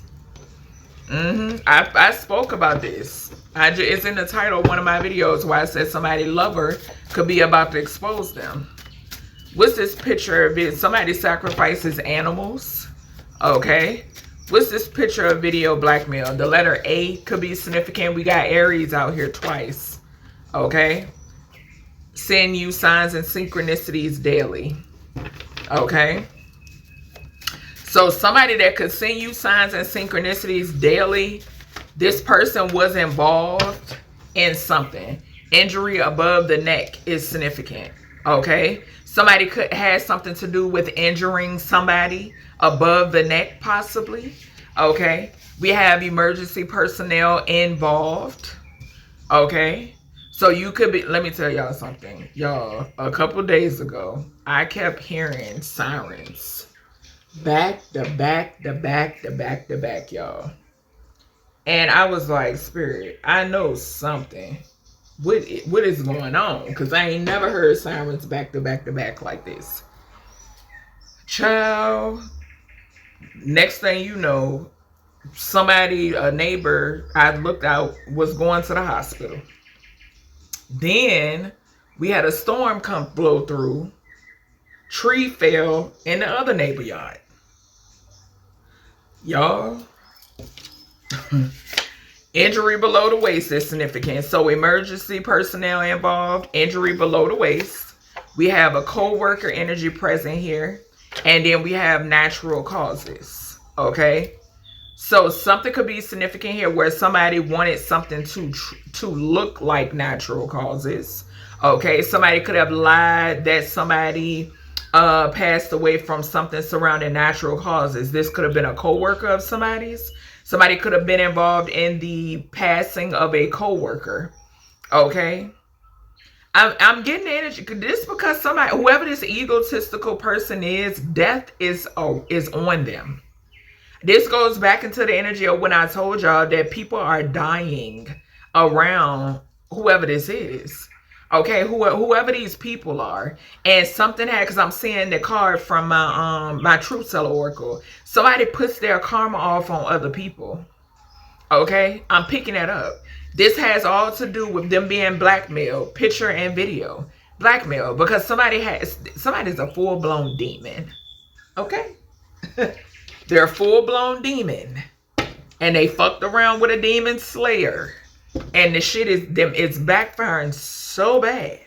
I spoke about this. It's in the title of one of my videos where I said somebody's lover could be about to expose them. What's this picture of it? Somebody sacrifices animals. Okay. What's this picture of video, blackmail? The letter A could be significant. We got Aries out here twice. Okay. Send you signs and synchronicities daily. Okay. So somebody that could send you signs and synchronicities daily, this person was involved in something. Injury above the neck is significant. Okay. Somebody could have something to do with injuring somebody above the neck, possibly. Okay. We have emergency personnel involved. Okay. So you could be, let me tell y'all something. Y'all, a couple days ago, I kept hearing sirens. Back to back to back to back to back, y'all. And I was like, Spirit, I know something. What is going on? Because I ain't never heard sirens back to back to back like this. Child, next thing you know, somebody, a neighbor I looked out, was going to the hospital. Then we had a storm come blow through. Tree fell in the other neighbor yard. Y'all, injury below the waist is significant. So emergency personnel involved, injury below the waist. We have a co-worker energy present here. And then we have natural causes. Okay. So something could be significant here where somebody wanted something to look like natural causes. Okay. Somebody could have lied that somebody passed away from something surrounding natural causes. This could have been a co-worker of somebody's. Somebody could have been involved in the passing of a co-worker. Okay. I'm getting the energy. This because somebody, whoever this egotistical person is, death is on them. This goes back into the energy of when I told y'all that people are dying around whoever this is. Okay, whoever these people are. And something had, because I'm seeing the card from my truth teller oracle. Somebody puts their karma off on other people. Okay, I'm picking that up. This has all to do with them being blackmailed, picture and video. Blackmail, because somebody's a full-blown demon. Okay? They're a full-blown demon. And they fucked around with a demon slayer. And the shit it's backfiring so bad.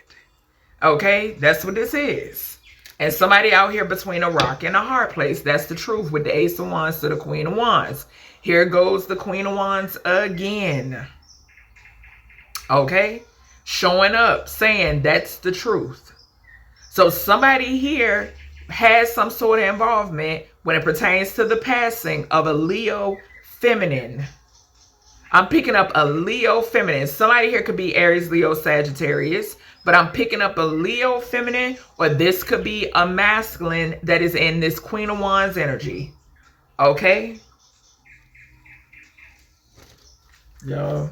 Okay? That's what this is. And somebody out here between a rock and a hard place. That's the truth with the Ace of Wands to the Queen of Wands. Here goes the Queen of Wands again. Okay? Showing up, saying that's the truth. So somebody here has some sort of involvement when it pertains to the passing of a Leo feminine. I'm picking up a Leo feminine. Somebody here could be Aries, Leo, Sagittarius. But I'm picking up a Leo feminine, or this could be a masculine that is in this Queen of Wands energy. Okay? Yo.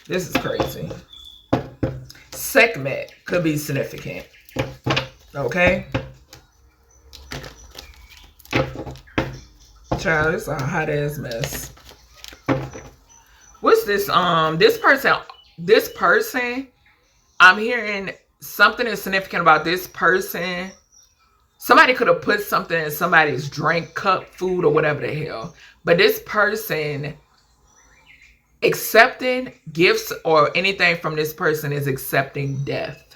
This is crazy. Sekhmet could be significant. Okay? Child, it's a hot ass mess. What's this? This person, I'm hearing something is significant about this person. Somebody could have put something in somebody's drink, cup, food, or whatever the hell. But this person accepting gifts or anything from this person is accepting death.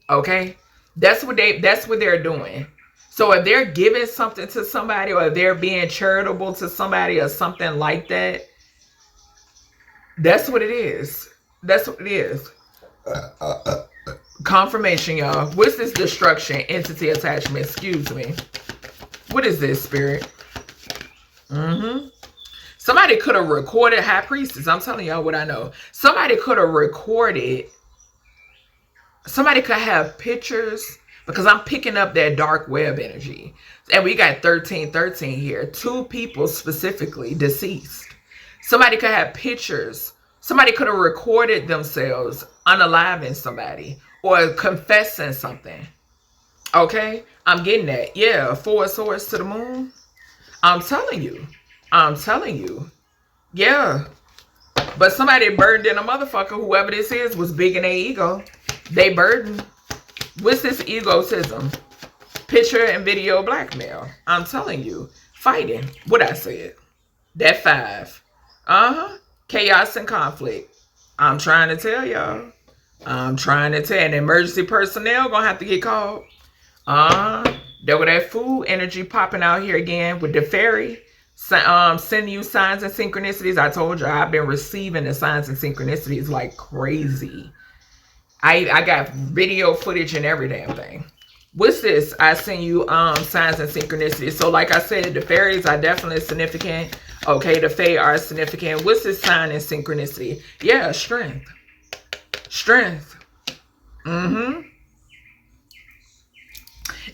Okay? That's what they're doing. So if they're giving something to somebody, or they're being charitable to somebody or something like that, that's what it is. That's what it is. Confirmation, y'all. What's this destruction? Entity attachment. Excuse me. What is this, Spirit? Somebody could have recorded High Priestess. I'm telling y'all what I know. Somebody could have recorded. Somebody could have pictures, because I'm picking up that dark web energy. And we got 1313 here. 2 people specifically deceased. Somebody could have pictures. Somebody could have recorded themselves unaliving somebody or confessing something. Okay? I'm getting that. Yeah, 4 swords to the moon. I'm telling you. Yeah. But somebody burdened in a motherfucker. Whoever this is was big in their ego. They burdened. What's this egotism? Picture and video blackmail. I'm telling you. Fighting. What I said. That 5. Chaos and conflict. I'm trying to tell y'all. And emergency personnel gonna have to get called. There with that food energy popping out here again with the fairy. Sending you signs and synchronicities. I told you I've been receiving the signs and synchronicities like crazy. I got video footage and every damn thing. What's this? I send you signs and synchronicities. So like I said, the fairies are definitely significant. Okay, the fae are significant. What's this sign and synchronicity? Yeah, strength. Strength.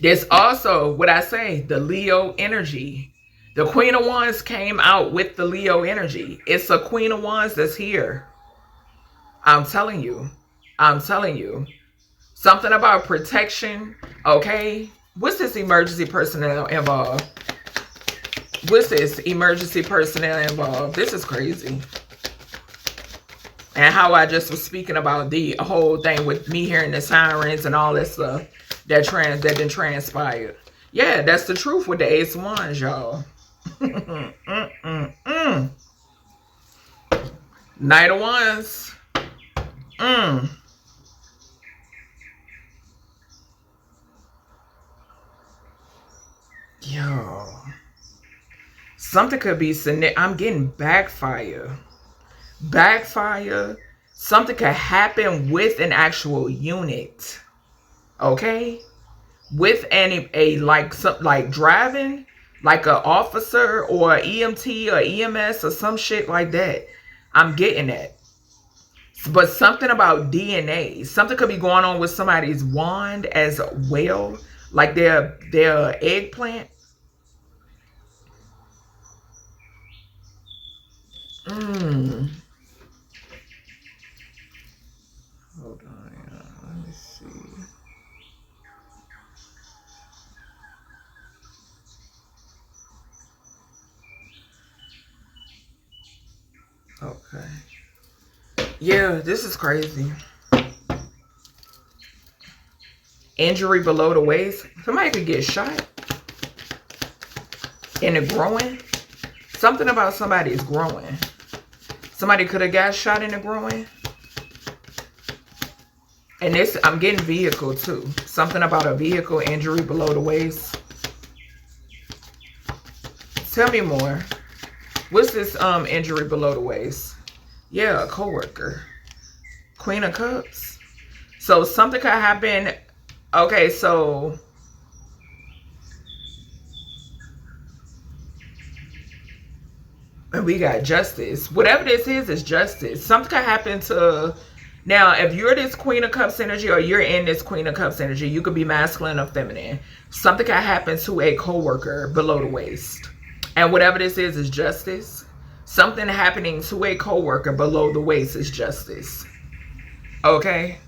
There's also what I say, the Leo energy. The Queen of Wands came out with the Leo energy. It's a Queen of Wands that's here. I'm telling you. I'm telling you. Something about protection. Okay. What's this emergency personnel involved? What's this emergency personnel involved? This is crazy. And how I just was speaking about the whole thing with me hearing the sirens and all that stuff that been transpired. Yeah, that's the truth with the Ace of Wands, y'all. Knight of Wands. Yo. Something could be... I'm getting backfire. Backfire. Something could happen with an actual unit. Okay? With like driving, like an officer or EMT or EMS or some shit like that. I'm getting that. But something about DNA. Something could be going on with somebody's wand as well. Like their eggplant. Hold on, let me see. Okay. Yeah, this is crazy. Injury below the waist. Somebody could get shot in the groin. Something about somebody's groin. Somebody could have got shot in the groin. And this, I'm getting vehicle too. Something about a vehicle injury below the waist. Tell me more. What's this injury below the waist? Yeah, a coworker. Queen of Cups. So something could happen. Okay, so and we got justice. Whatever this is justice. Something could happen to... Now, if you're this Queen of Cups energy or you're in this Queen of Cups energy, you could be masculine or feminine. Something could happen to a coworker below the waist. And whatever this is justice. Something happening to a coworker below the waist is justice. Okay?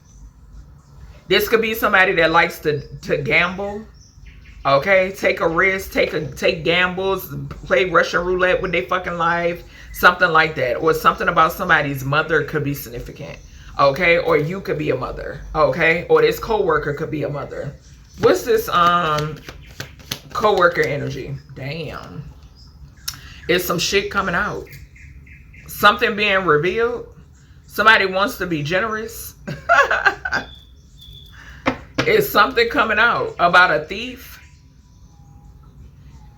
This could be somebody that likes to gamble. Okay, take a risk, take gambles, play Russian roulette with their fucking life, something like that. Or something about somebody's mother could be significant. Okay, or you could be a mother. Okay, or this coworker could be a mother. What's this coworker energy? Damn. It's some shit coming out. Something being revealed. Somebody wants to be generous. It's something coming out about a thief.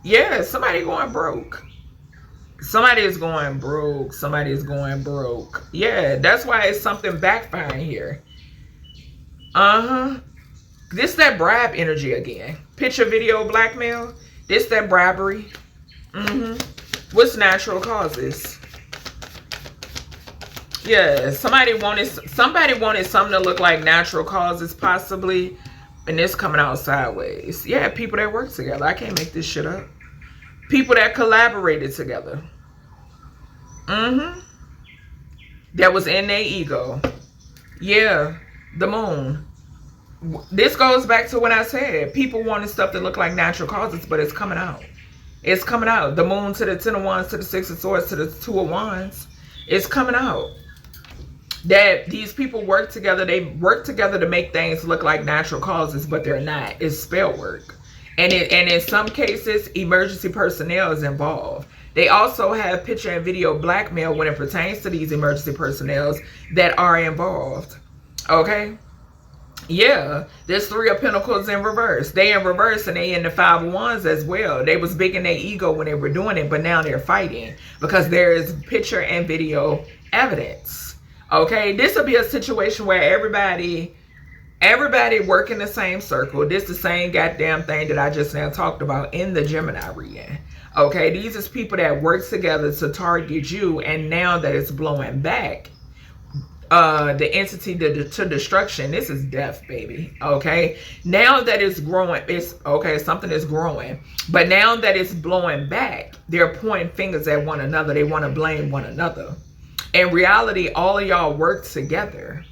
Yeah, somebody going broke. Somebody is going broke. Somebody is going broke. Yeah, that's why it's something backfiring here. This that bribe energy again. Picture video blackmail. This that bribery. What's natural causes? Yeah, somebody wanted something to look like natural causes possibly. And it's coming out sideways. Yeah, people that work together. I can't make this shit up. People that collaborated together. That was in their ego. Yeah, the moon. This goes back to what I said. People wanted stuff that look like natural causes, but it's coming out. It's coming out. The moon to the 10 of wands, to the 6 of swords, to the 2 of wands. It's coming out. That these people work together. They work together to make things look like natural causes, but they're not. It's spell work. And in some cases, emergency personnel is involved. They also have picture and video blackmail when it pertains to these emergency personnel that are involved. Okay? Yeah. There's 3 of Pentacles in reverse. They in reverse and they in the 5 of Wands as well. They was big in their ego when they were doing it, but now they're fighting because there is picture and video evidence. Okay, this will be a situation where everybody work in the same circle. This the same goddamn thing that I just now talked about in the Gemini reading. Okay, these is people that work together to target you, and now that it's blowing back, the entity to destruction. This is death, baby. Okay, now that it's growing, it's okay, something is growing, but now that it's blowing back, they're pointing fingers at one another. They want to blame one another. In reality, all of y'all work together.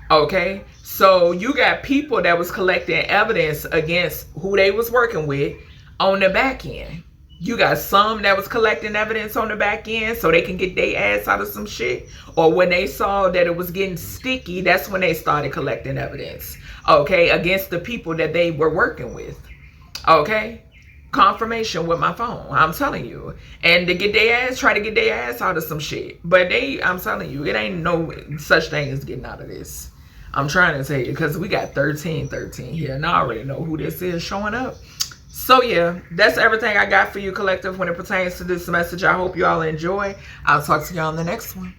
Okay, so you got people that was collecting evidence against who they was working with on the back end. You got some that was collecting evidence on the back end so they can get their ass out of some shit. Or when they saw that it was getting sticky, that's when they started collecting evidence, okay, against the people that they were working with. Okay, confirmation with my phone, I'm telling you. And to get their ass, try to get their ass out of some shit. But I'm telling you, it ain't no such thing as getting out of this. I'm trying to tell you, because we got 1313 here, and I already know who this is showing up. So yeah, that's everything I got for you, collective, when it pertains to this message. I hope you all enjoy. I'll talk to y'all in the next one.